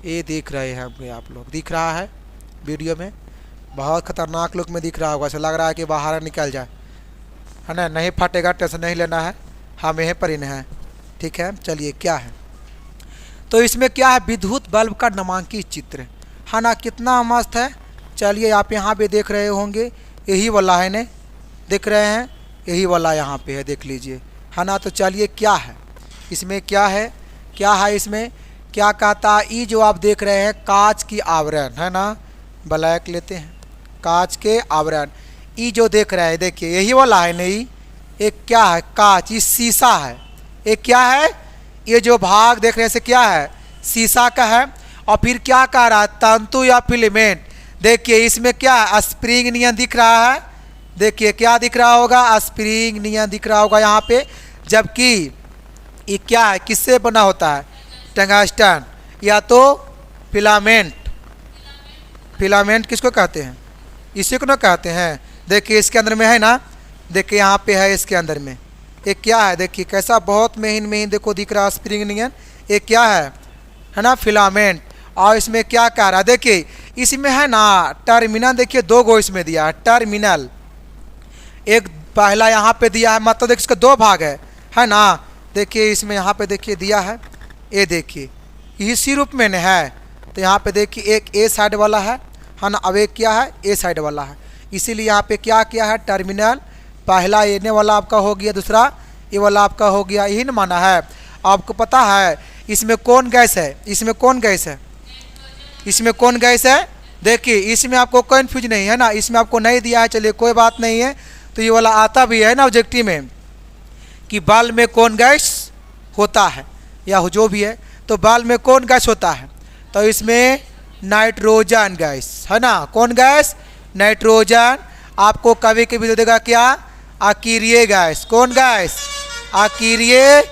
ये देख रहे हैं होंगे आप लोग, दिख रहा है वीडियो में, बहुत खतरनाक लुक में दिख रहा होगा, ऐसा लग रहा है कि बाहर निकल जाए, है ना। नहीं फटेगा, टेंशन नहीं लेना है, हम यहीं पर ही हैं, ठीक है। चलिए क्या है, तो इसमें क्या है, विद्युत बल्ब का नामांकित चित्र, है ना, कितना मस्त है। चलिए आप यहाँ पे देख रहे होंगे, यही वाला है ने, देख रहे हैं, यही वाला यहाँ पे है, देख लीजिए, है ना। तो चलिए क्या है इसमें, क्या है इसमें, क्या कहता है, ये जो आप देख रहे हैं कांच की आवरण, है ना, ब्लैक लेते हैं, कांच के आवरण, ये जो देख रहे हैं देखिए यही वाला है नहीं, एक क्या है, कांच, ये शीशा है, ये क्या है, ये जो भाग देख रहे हैं से क्या है, शीशा का है। और फिर क्या कह रहा है, तंतु या फिलामेंट। देखिए इसमें क्या है, स्प्रिंग नियन दिख रहा है। देखिए क्या दिख रहा होगा, स्प्रिंग नियन दिख रहा होगा यहाँ पे। जबकि ये क्या है, किससे बना होता है, टंगस्टन या तो फिलामेंट। फिलामेंट किसको कहते हैं, इसी को ना कहते हैं। देखिए इसके अंदर में है ना, देखिए यहाँ पे है इसके अंदर में, ये क्या है, देखिए कैसा बहुत महीन महीन देखो दिख रहा है स्प्रिंग नियन। ये क्या है ना, फिलामेंट। और इसमें क्या कह रहा है, देखिए इसमें है ना टर्मिनल, देखिए दो गो इसमें दिया है टर्मिनल। एक पहला यहाँ पे दिया है, मतलब देखिए इसका दो भाग है ना। देखिए इसमें यहाँ पे देखिए दिया है, ये देखिए इसी रूप में है। तो यहाँ पे देखिए एक ए साइड वाला है ना, अब एक क्या है, ए साइड वाला है। इसीलिए यहाँ पे क्या किया है, टर्मिनल पहला ये वाला आपका हो गया, दूसरा ये वाला आपका हो गया, यही ना माना है। आपको पता है इसमें कौन गैस है, इसमें कौन गैस है, इसमें कौन गैस है। देखिए इसमें आपको कन्फ्यूज नहीं है ना, इसमें आपको नहीं दिया है, चलिए कोई बात नहीं है। तो ये वाला आता भी है ना ऑब्जेक्टिव में कि बल्ब में कौन गैस होता है या जो भी है, तो बल्ब में कौन गैस होता है, तो इसमें नाइट्रोजन गैस है ना। कौन गैस, नाइट्रोजन। आपको कभी कभी दे देगा क्या, अकीरिय गैस। कौन गैस, अकीरिय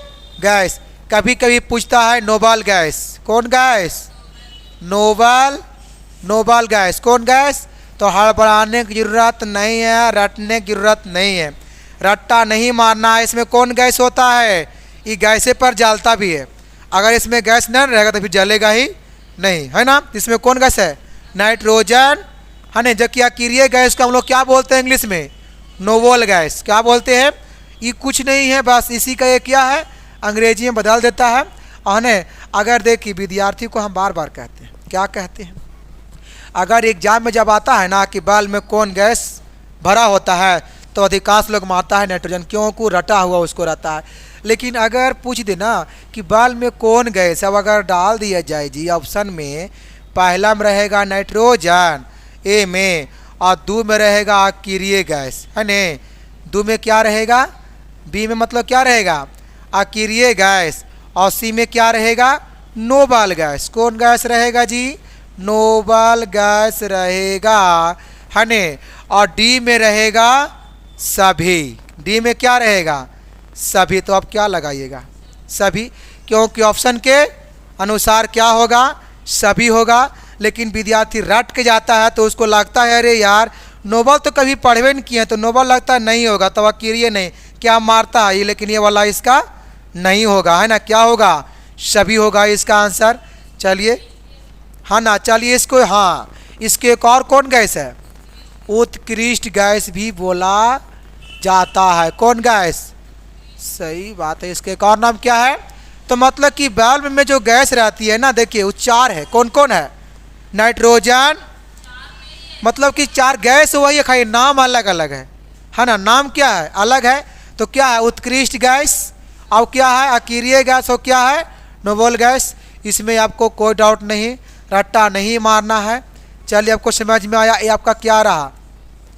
गैस। कभी कभी पूछता है नोबल गैस। कौन गैस, नोबल, नोबल गैस। कौन गैस, तो हड़बड़ाने की जरूरत नहीं है, रटने की जरूरत नहीं है, रट्टा नहीं मारना है। इसमें कौन गैस होता है, ये गैसे पर जलता भी है। अगर इसमें गैस नहीं रहेगा तो फिर जलेगा ही नहीं, है ना। इसमें कौन गैस है, नाइट्रोजन है ना। जबकि अकीरिय गैस को हम लोग क्या बोलते हैं इंग्लिश में, नोबल गैस। क्या बोलते हैं, ये कुछ नहीं है, बस इसी का ये क्या है, अंग्रेजी में बदल देता है। और अगर देखिए विद्यार्थी को हम बार बार कहते हैं, क्या कहते हैं, अगर एग्जाम में जब आता है ना कि बल्ब में कौन गैस भरा होता है, तो अधिकांश लोग मारता है नाइट्रोजन, क्योंकि रटा हुआ उसको रहता है। लेकिन अगर पूछ देना कि बल्ब में कौन गैस, अब अगर डाल दिया जाए जी ऑप्शन में, पहला में रहेगा नाइट्रोजन ए में, और दो में रहेगा अकीरिय गैस है न। दो में क्या रहेगा, बी में मतलब क्या रहेगा, अकीरिय गैस। और सी में क्या रहेगा, नोबल गैस। कौन गैस रहेगा जी, नोबल गैस रहेगा है न। और डी में रहेगा सभी। डी में क्या रहेगा, सभी। तो आप क्या लगाइएगा, सभी, क्योंकि ऑप्शन के अनुसार क्या होगा, सभी होगा। लेकिन विद्यार्थी रट के जाता है तो उसको लगता है अरे यार नोबल तो कभी पढ़वे नहीं किए हैं, तो नोबल लगता है नहीं होगा, तो अकीरिय नहीं, क्या मारता है ये। लेकिन ये वाला इसका नहीं होगा है ना, क्या होगा, सभी होगा इसका आंसर। चलिए हाँ ना, चलिए इसको, हाँ इसके एक और कौन गैस है, उत्कृष्ट गैस भी बोला जाता है। कौन गैस, सही बात है। इसके एक और नाम क्या है, तो मतलब कि बल्ब में जो गैस रहती है ना, देखिए वो चार है। कौन कौन है, नाइट्रोजन, मतलब कि चार गैस वही है, खाली नाम अलग अलग है ना। नाम क्या है, अलग है। तो क्या है, उत्कृष्ट गैस, और क्या है, अकीरिय गैस, और क्या है, नोबल गैस। इसमें आपको कोई डाउट नहीं, रट्टा नहीं मारना है। चलिए आपको समझ में आया। ये आपका क्या रहा,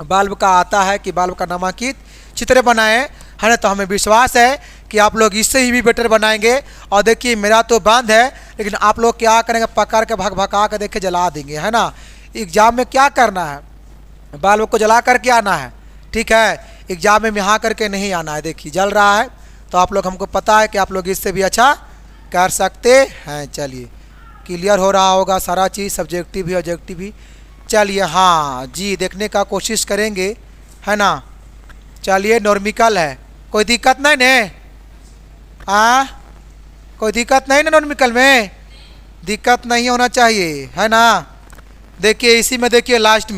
बल्ब का आता है कि बल्ब का नामांकित चित्र बनाएं है ना। तो हमें विश्वास है कि आप लोग इससे ही भी बेटर बनाएंगे। और देखिए मेरा तो बंद है, लेकिन आप लोग क्या करेंगे, पकड़ के भगा के देखे जला देंगे है ना। एग्जाम में क्या करना है, बल्ब को जला करके आना है, ठीक है। एग्जाम में यहाँ करके नहीं आना है। देखिए जल रहा है, तो आप लोग, हमको पता है कि आप लोग इससे भी अच्छा कर सकते हैं। चलिए क्लियर हो रहा होगा सारा चीज़, सब्जेक्टिव भी ऑब्जेक्टिव भी। चलिए हाँ जी, देखने का कोशिश करेंगे है ना। चलिए नॉर्मिकल है, कोई दिक्कत नहीं ने, कोई दिक्कत नहीं ना, नॉर्मिकल में दिक्कत नहीं होना चाहिए है ना। देखिए इसी में देखिए लास्ट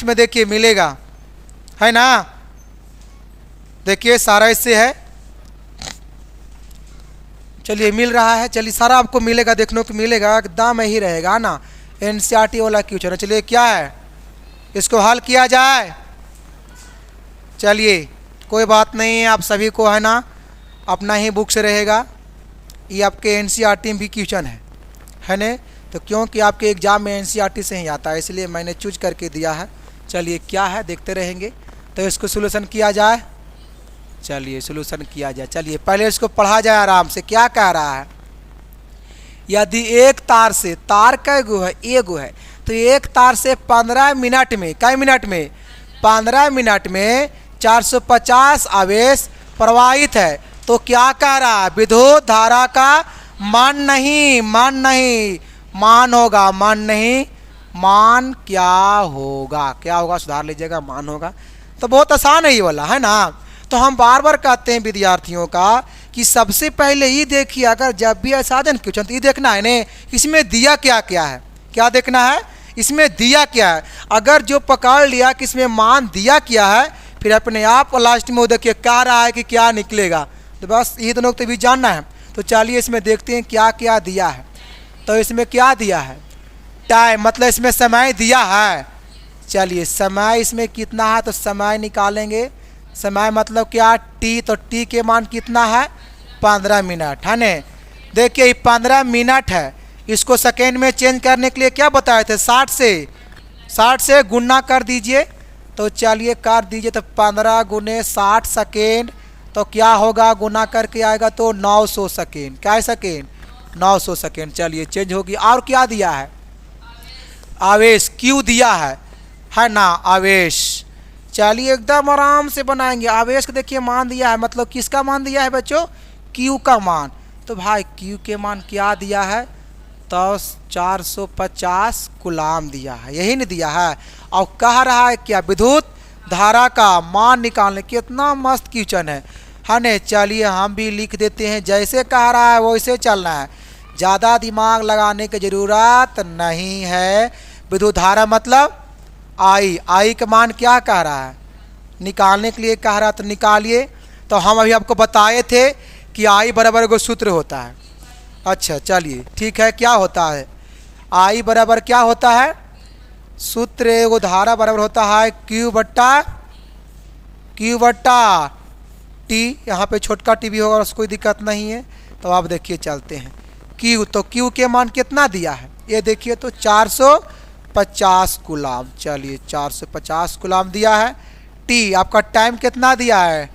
में देखिए मिलेगा है ना। देखिए सारा इससे है, चलिए मिल रहा है। चलिए सारा आपको मिलेगा, देखने को मिलेगा, एकदम ही रहेगा ना, एनसीईआरटी वाला क्वेश्चन है। चलिए क्या है, इसको हल किया जाए। चलिए कोई बात नहीं है, आप सभी को है ना अपना ही बुक से रहेगा। ये आपके एनसीईआरटी में भी क्वेश्चन है ना। तो क्योंकि आपके एग्ज़ाम में एनसीईआरटी से ही आता है, इसलिए मैंने चूज करके दिया है। चलिए क्या है देखते रहेंगे। तो इसको सोल्यूशन किया जाए। चलिए सॉल्यूशन किया जाए। चलिए पहले इसको पढ़ा जाए आराम से। क्या कह रहा है, यदि एक तार से, तार कै गो है, एगो है, तो एक तार से 15 मिनट में, कई मिनट में, 15 मिनट में 450 आवेश प्रवाहित है, तो क्या कह रहा है, विद्युत धारा का मान नहीं, मान नहीं, मान होगा, मान नहीं, मान क्या होगा, क्या होगा, सुधार लीजिएगा, मान होगा। तो बहुत आसान है ये वाला, है ना। तो हम बार बार कहते हैं विद्यार्थियों का कि सबसे पहले ये देखिए, अगर जब भी ऐसा दें क्वेश्चन तो ये देखना है ने इसमें दिया क्या क्या है, क्या देखना है, इसमें दिया क्या है। अगर जो पकड़ लिया कि इसमें मान दिया क्या है, फिर अपने आप लास्ट में वो देखिए कह रहा है कि क्या निकलेगा, तो बस ये दोनों तो भी जानना है। तो चलिए इसमें देखते हैं क्या क्या दिया है। तो इसमें क्या दिया है, टाइम, मतलब इसमें समय दिया है। चलिए समय इसमें कितना है, तो समय निकालेंगे। समय मतलब क्या, टी, तो टी के मान कितना है, 15 मिनट, है न। देखिए ये 15 मिनट है, इसको सेकेंड में चेंज करने के लिए क्या बताए थे, 60 से गुना कर दीजिए। तो चलिए कर दीजिए, तो 15 गुने 60 सेकेंड, तो क्या होगा, गुना करके आएगा तो 900 सेकेंड, क्या है सेकेंड, 900 सेकेंड। चलिए चेंज होगी। और क्या दिया है, आवेश, क्यू दिया है ना, आवेश। चलिए एकदम आराम से बनाएंगे। आवेश को देखिए मान दिया है, मतलब किसका मान दिया है बच्चों, क्यू का मान। तो भाई क्यू के मान क्या दिया है, तो 450 कूलाम दिया है, यही नहीं दिया है। और कह रहा है क्या, विद्युत धारा का मान निकालने। कितना मस्त क्वेश्चन है न। चलिए हम भी लिख देते हैं, जैसे कह रहा है वैसे चलना है, ज़्यादा दिमाग लगाने की ज़रूरत नहीं है। विद्युत धारा मतलब आई का मान क्या कह रहा है, निकालने के लिए कह रहा, तो निकालिए। तो हम अभी आपको बताए थे कि आई बराबर को सूत्र होता है। अच्छा चलिए ठीक है, क्या होता है, आई बराबर क्या होता है, सूत्र एगो धारा बराबर होता है क्यू बट्टा टी। यहाँ पे छोटका टी भी होगा, उसको कोई दिक्कत नहीं है। तो आप देखिए चलते हैं, क्यू, तो क्यू के मान कितना दिया है, ये देखिए तो 450 कूलाम। चलिए 450 कूलाम दिया है। टी आपका टाइम कितना दिया है,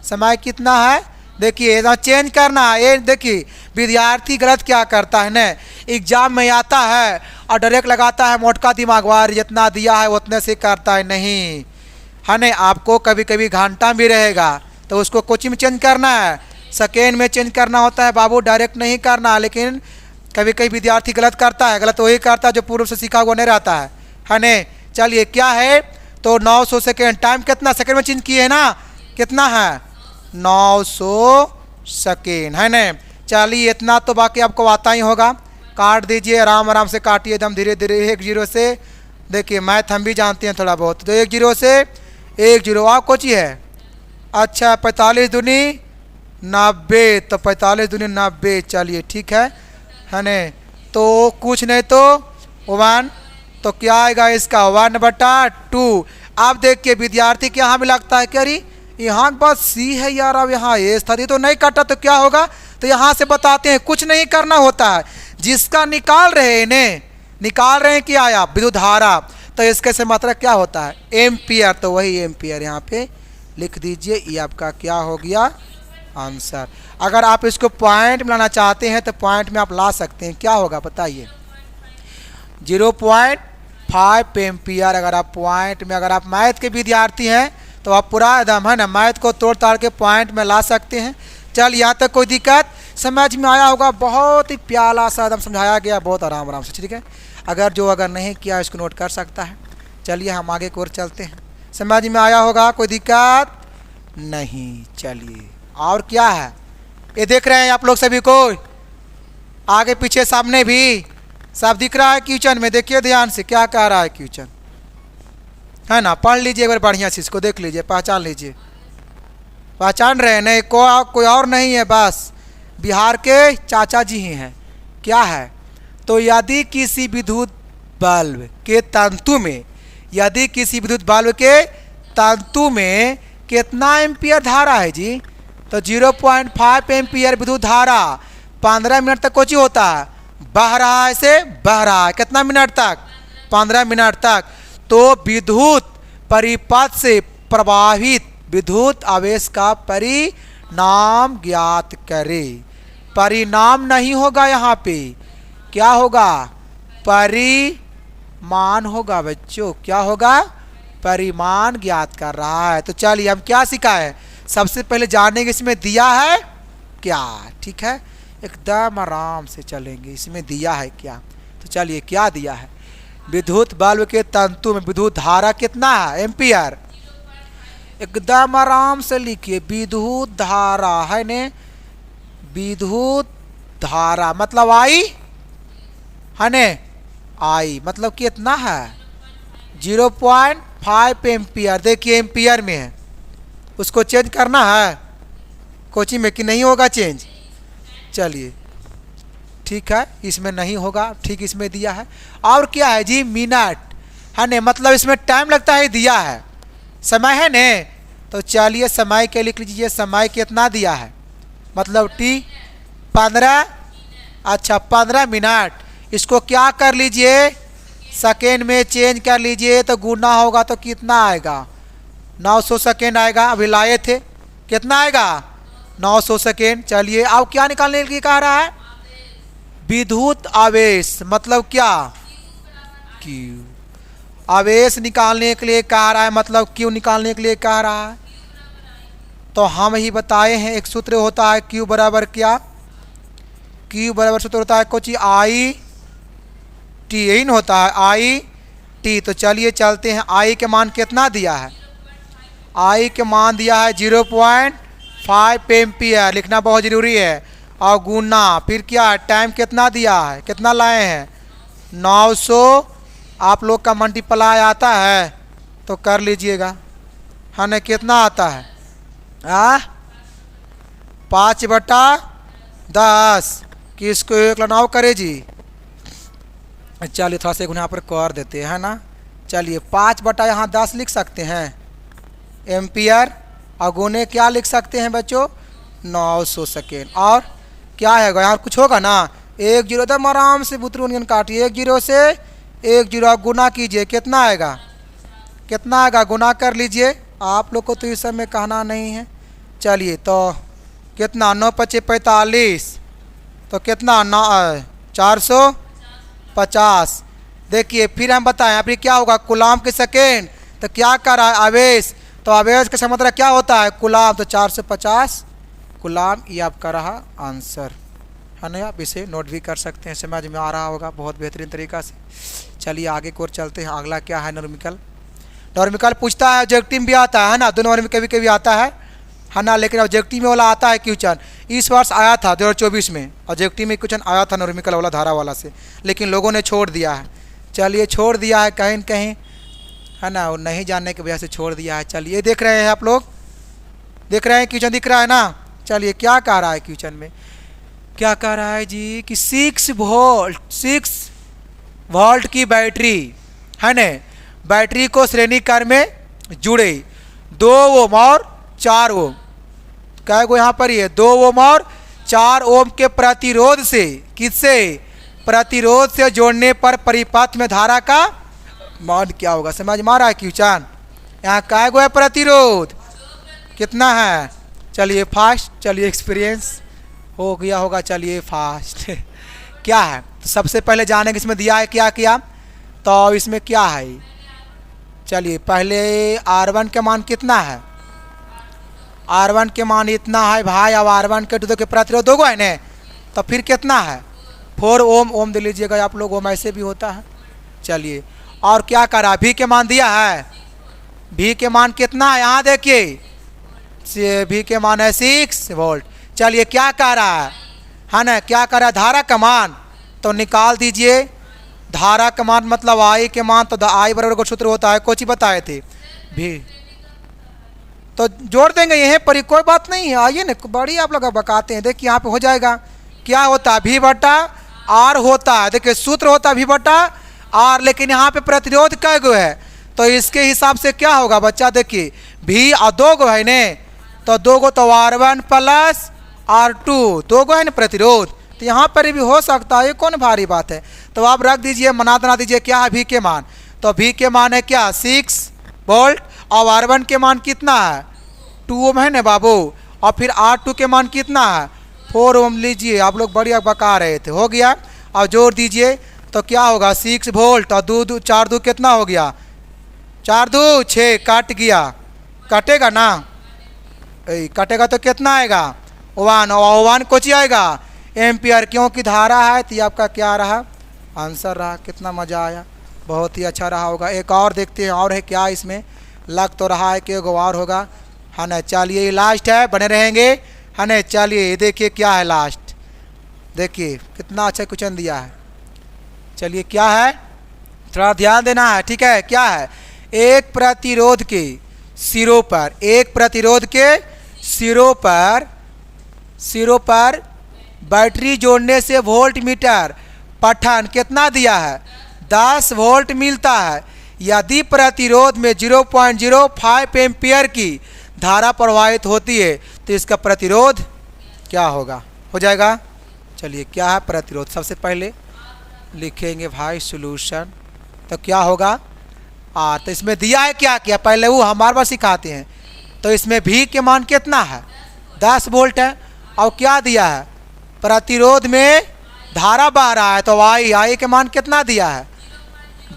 समय कितना है, देखिए यहाँ चेंज करना है। ये देखिए विद्यार्थी गलत क्या करता है न, एग्जाम में आता है और डायरेक्ट लगाता है मोटका दिमाग वार, जितना दिया है उतने से करता है, नहीं है न। आपको कभी कभी घंटा भी रहेगा तो उसको कोचिंग में चेंज करना है, सेकेंड में चेंज करना होता है बाबू, डायरेक्ट नहीं करना। लेकिन कभी कभी विद्यार्थी गलत करता है, गलत वही करता है जो पूर्व से सीखा हुआ नहीं रहता है न। चलिए क्या है, तो 900 सेकेंड, टाइम कितना सेकेंड में चेंज किए है ना, कितना है 900 सेकेंड, है न। चलिए इतना तो बाकी आपको आता ही होगा। काट दीजिए, आराम आराम से काटिए, एकदम धीरे धीरे। 1 0 से, देखिए मैथ हम भी जानते हैं थोड़ा बहुत, तो 1 0 से 1 0 आप कोची है। अच्छा 45 दूनी 90, तो 45 दूनी 90। चलिए ठीक है न। तो कुछ नहीं तो 1, तो क्या आएगा इसका 1/2। आप देखिए विद्यार्थी के यहाँ भी लगता है कि अरे यहाँ बस सी है यार, अब यहाँ एस था, ये तो नहीं काटा, तो क्या होगा, तो यहाँ से बताते हैं कुछ नहीं करना होता है। जिसका निकाल रहे हैं, निकाल रहे हैं क्या आया, विद्युत धारा, तो इसके से मात्रा क्या होता है, एम्पियर। तो वही एम्पियर यहाँ पे लिख दीजिए, ये आपका क्या हो गया आंसर। अगर आप इसको पॉइंट में लाना चाहते हैं तो पॉइंट में आप ला सकते हैं, क्या होगा बताइए, 0.5 एम्पियर। अगर आप पॉइंट में, अगर आप मैथ के विद्यार्थी हैं तो आप पूरा एकदम है ना मैथ को तोड़ ताड़ के पॉइंट में ला सकते हैं। चल यहाँ तक कोई दिक्कत समझ में आया होगा, बहुत ही प्याला सा एकदम समझाया गया, बहुत आराम आराम से, ठीक है। अगर नहीं किया इसको नोट कर सकता है। चलिए हम आगे की ओर चलते हैं, समझ में आया होगा, कोई दिक्कत नहीं। चलिए और क्या है, ये देख रहे हैं आप लोग सभी को, आगे पीछे सामने भी सब दिख रहा है क्वेश्चन में। देखिए ध्यान से क्या कह रहा है क्वेश्चन, है ना। पढ़ लीजिए एक बार बढ़िया से, इसको देख लीजिए, पहचान लीजिए, पहचान रहे नहीं, कोई और नहीं है, बस बिहार के चाचा जी ही हैं। क्या है, तो यदि किसी विद्युत बल्ब के तंतु में, यदि किसी विद्युत बल्ब के तंतु में कितना एम्पियर धारा है जी, तो 0.5 एम्पियर विद्युत धारा 15 मिनट तक कोची होता है, बह रहा है, से बह रहा है, कितना मिनट तक, 15 मिनट तक। तो विद्युत परिपथ से प्रवाहित विद्युत आवेश का परिणाम ज्ञात करें। परिणाम नहीं होगा, यहाँ पे क्या होगा, परिमाण होगा बच्चों। क्या होगा, परिमाण ज्ञात कर रहा है। तो चलिए हम क्या सीखा है, सबसे पहले जानेंगे इसमें दिया है क्या। ठीक है, एकदम आराम से चलेंगे, इसमें दिया है क्या। तो चलिए क्या दिया है, विद्युत बल्ब के तंतु में विद्युत धारा कितना है, एम्पियर। एकदम आराम से लिखिए, विद्युत धारा है ने, विद्युत धारा मतलब आई है ने, आई मतलब कितना है 0.5 एम्पियर। देखिए एम्पियर में है, उसको चेंज करना है कोचिंग में कि नहीं होगा चेंज। चलिए ठीक है, इसमें नहीं होगा, ठीक इसमें दिया है। और क्या है जी, मिनट है ने, मतलब इसमें टाइम लगता है, दिया है समय है ने। तो चलिए समय के लिख लीजिए, समय कितना दिया है मतलब टी 15, अच्छा 15 मिनट। इसको क्या कर लीजिए, सेकेंड में चेंज कर लीजिए, तो गुना होगा तो कितना आएगा 900 सेकेंड आएगा। अभी लाए थे, कितना आएगा 900 सेकेंड। चलिए अब क्या निकालने के लिए कह रहा है, विद्युत आवेश मतलब क्या, क्यू। आवेश निकालने के लिए कह रहा है, मतलब क्यू निकालने के लिए कह रहा है। तो हम ही बताए हैं, एक सूत्र होता है क्यू बराबर क्या, क्यू बराबर सूत्र होता है कुछ आई टी, यही न होता है आई टी। तो चलिए चलते हैं, आई के मान कितना दिया है, आई के मान दिया है 0.5 एम्पियर, लिखना बहुत ज़रूरी है। और गुना फिर क्या है, टाइम कितना दिया है, कितना लाए हैं 900। आप लोग का मल्टीप्लाई आता है तो कर लीजिएगा, है ना, कितना आता है 5/10 कि इसको एक लनाव करे जी। चलिए थोड़ा सा यहाँ पर कर देते हैं ना। चलिए 5 यहाँ 10 लिख सकते हैं एम्पियर, और गुने क्या लिख सकते हैं बच्चों 900 सेकेंड। और क्या है यहाँ कुछ होगा ना, 1 0 एकदम आराम से बुतरून काटिए, 1 0 से 1 0 गुना कीजिए, कितना आएगा, कितना आएगा गुना कर लीजिए। आप लोग को तो इस समय कहना नहीं है। चलिए तो कितना 9 × 5 = 45, तो कितना 450। देखिए फिर हम बताएं, फिर क्या होगा कूलाम के सेकेंड, तो क्या कर रहा है आवेश, तो आवेश का मतलब क्या होता है कूलाम, तो 450 कूलाम। ये आपका रहा आंसर, है ना। आप इसे नोट भी कर सकते हैं, समझ में आ रहा होगा बहुत बेहतरीन तरीका से। चलिए आगे की ओर चलते हैं, अगला क्या है नॉर्मिकल। नॉर्मिकल पूछता है, ऑब्जेक्टिव भी आता है ना, दोनों में कभी कभी आता है ना, लेकिन ऑब्जेक्टिव में वाला आता है क्वेश्चन। इस वर्ष आया था 2024 में ऑब्जेक्टिव में क्वेश्चन आया था नॉर्मिकल वाला धारा वाला से, लेकिन लोगों ने छोड़ दिया है। चलिए छोड़ दिया है कहीं न कहीं, है ना, और नहीं जानने की वजह से छोड़ दिया है। चलिए देख रहे हैं आप लोग, देख रहे हैं क्वेश्चन दिख रहा है ना। चलिए क्या कह रहा है क्वेश्चन में, क्या कह रहा है जी कि 6 वोल्ट की बैटरी है ना, बैटरी को श्रेणी क्रम में जुड़े 2 ओम और 4 ओम, क्या गो यहाँ पर ये 2 ओम और 4 ओम के प्रतिरोध से, किससे, प्रतिरोध से जोड़ने पर परिपथ में धारा का मान क्या होगा। समझ में आ रहा है क्वेश्चन। यहाँ क्या गो है प्रतिरोध कितना है। चलिए फास्ट, चलिए एक्सपीरियंस हो गया होगा, चलिए फास्ट क्या है। तो सबसे पहले जानेंगे इसमें दिया है क्या किया, तो इसमें क्या है। चलिए पहले R1 के मान कितना है, R1 के मान इतना है भाई। अब R1 के टू के प्रतिरोध दो है ना, तो फिर कितना है 4 ओम, ओम दे लीजिएगा आप लोग, ओम ऐसे भी होता है। चलिए और क्या करा, V के मान दिया है, V के मान कितना है, यहाँ देखिए V के मान है 6 वोल्ट। चलिए क्या कह रहा है ना, क्या कह रहा है धारा का मान, तो निकाल दीजिए धारा का मान मतलब I के मान, तो I बराबर का सूत्र होता है कोची बताए थे V, तो जोड़ देंगे यहीं पर, कोई बात नहीं है। आइए ना, बड़ी आप लोग बताते हैं। देखिए यहाँ पे हो जाएगा, क्या होता है V/R होता है, देखिए सूत्र होता है V/R, लेकिन यहाँ पे प्रतिरोध कै गो है, तो इसके हिसाब से क्या होगा बच्चा, देखिए V और 2 गो है ने, तो 2 गो तो R1 + R2, 2 गो है ना प्रतिरोध, तो यहाँ पर भी हो सकता है, ये कौन भारी बात है। तो आप रख दीजिए, बना दीजिए क्या है V के मान, तो V के मान है क्या 6 वोल्ट, और R1 के मान कितना है 2 ओम है ना बाबू, और फिर R2 के मान कितना है 4 ओम लीजिए। आप लोग बढ़िया बका रहे थे, हो गया। और जोड़ दीजिए तो क्या होगा 6 वोल्ट, और 2 4 2 कितना हो गया 4 2 6, काट गया, कटेगा ना, कटेगा तो कितना आएगा 1, और 1 कुछ आएगा एम्पियर, क्योंकि धारा है। तो ये आपका क्या रहा आंसर रहा। कितना मज़ा आया, बहुत ही अच्छा रहा होगा। एक और देखते हैं और है क्या इसमें, लग तो रहा है कि एगो और होगा, है ना। चलिए ये लास्ट है, बने रहेंगे, है ना। चलिए देखिए क्या है लास्ट, देखिए कितना अच्छा क्वेश्चन दिया है। चलिए क्या है, थोड़ा ध्यान देना है, ठीक है। क्या है, एक प्रतिरोध के सिरों पर, एक प्रतिरोध के सिरों पर बैटरी जोड़ने से वोल्ट मीटर पठन कितना दिया है 10 वोल्ट मिलता है। यदि प्रतिरोध में 0.05 एम्पियर की धारा प्रवाहित होती है तो इसका प्रतिरोध क्या होगा, हो जाएगा। चलिए क्या है प्रतिरोध, सबसे पहले लिखेंगे भाई सॉल्यूशन, तो क्या होगा R। तो इसमें दिया है क्या क्या, पहले वो हमारे पास सिखाते हैं। तो इसमें V के मान कितना है 10 वोल्ट है, और क्या दिया है प्रतिरोध में धारा बह रहा है, तो I के मान कितना दिया है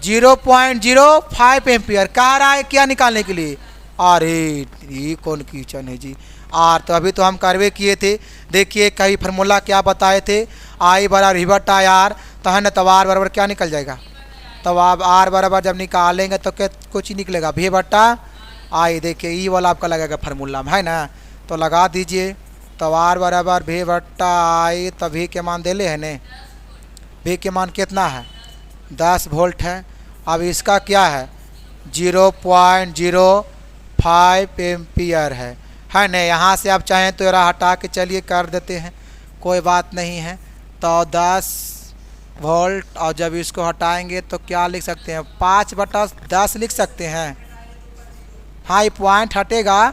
0.05 एम्पियर। कह रहा है क्या निकालने के लिए, अरे ये कौन क्वेश्चन है जी R। तो अभी तो हम करवे किए थे, देखिए कई फार्मूला क्या बताए थे, I बराबर V बटा R, तो है ना। तो R बराबर क्या निकल जाएगा, तब आप R बराबर जब निकालेंगे तो क्या कुछ ही निकलेगा V बटा I। देखिए ई वाला आपका लगेगा फार्मूला में, है ना। तो लगा दीजिए, तो R बराबर V बटा I, तो V के मान दे ले है ने, V के मान कितना है 10 वोल्ट है। अब इसका क्या है 0.05 एम्पियर है ना। यहाँ से आप चाहें तो यरा हटा के चलिए कर देते हैं, कोई बात नहीं है। तो 10 वोल्ट, और जब इसको हटाएंगे तो क्या लिख सकते हैं 5/10 लिख सकते हैं। हाँ ये पॉइंट हटेगा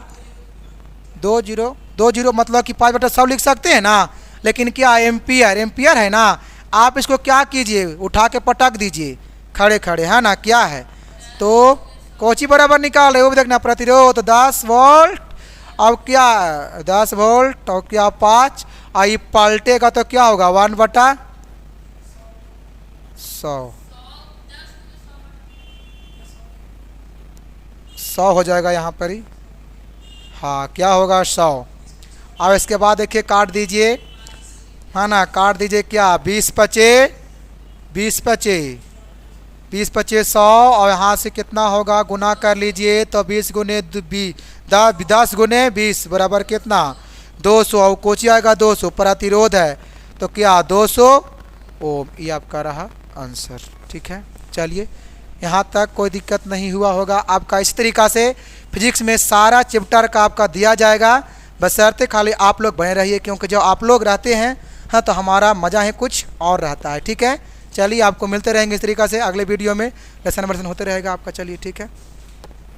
20 मतलब कि 5/100 लिख सकते हैं ना। लेकिन क्या एम्पियर है ना, आप इसको क्या कीजिए उठा के पटक दीजिए खड़े खड़े, है ना। क्या है तो कोची बराबर निकाल रहे हो, देखना प्रतिरोध 10 वोल्ट, अब क्या 10 वोल्ट और क्या 5, और ये पलटेगा तो क्या होगा 1/100 हो जाएगा यहाँ पर ही, हाँ क्या होगा 100। अब इसके बाद देखिए काट दीजिए, है ना, काट दीजिए क्या 20 पचे 100, और यहाँ से कितना होगा गुना कर लीजिए, तो 20 गुने 10 गुने 20 बराबर कितना 200, और कोची आएगा 200, प्रतिरोध है तो क्या 200 ओम। ये आपका रहा आंसर, ठीक है। चलिए यहाँ तक कोई दिक्कत नहीं हुआ होगा आपका। इस तरीक़ा से फिजिक्स में सारा चैप्टर का आपका दिया जाएगा, बशर्ते खाली आप लोग बने रहिए, क्योंकि जब आप लोग रहते हैं हाँ तो हमारा मज़ा ही कुछ और रहता है, ठीक है। चलिए आपको मिलते रहेंगे इस तरीक़ा से अगले वीडियो में, लेसन वर्सन होते रहेगा आपका। चलिए ठीक है।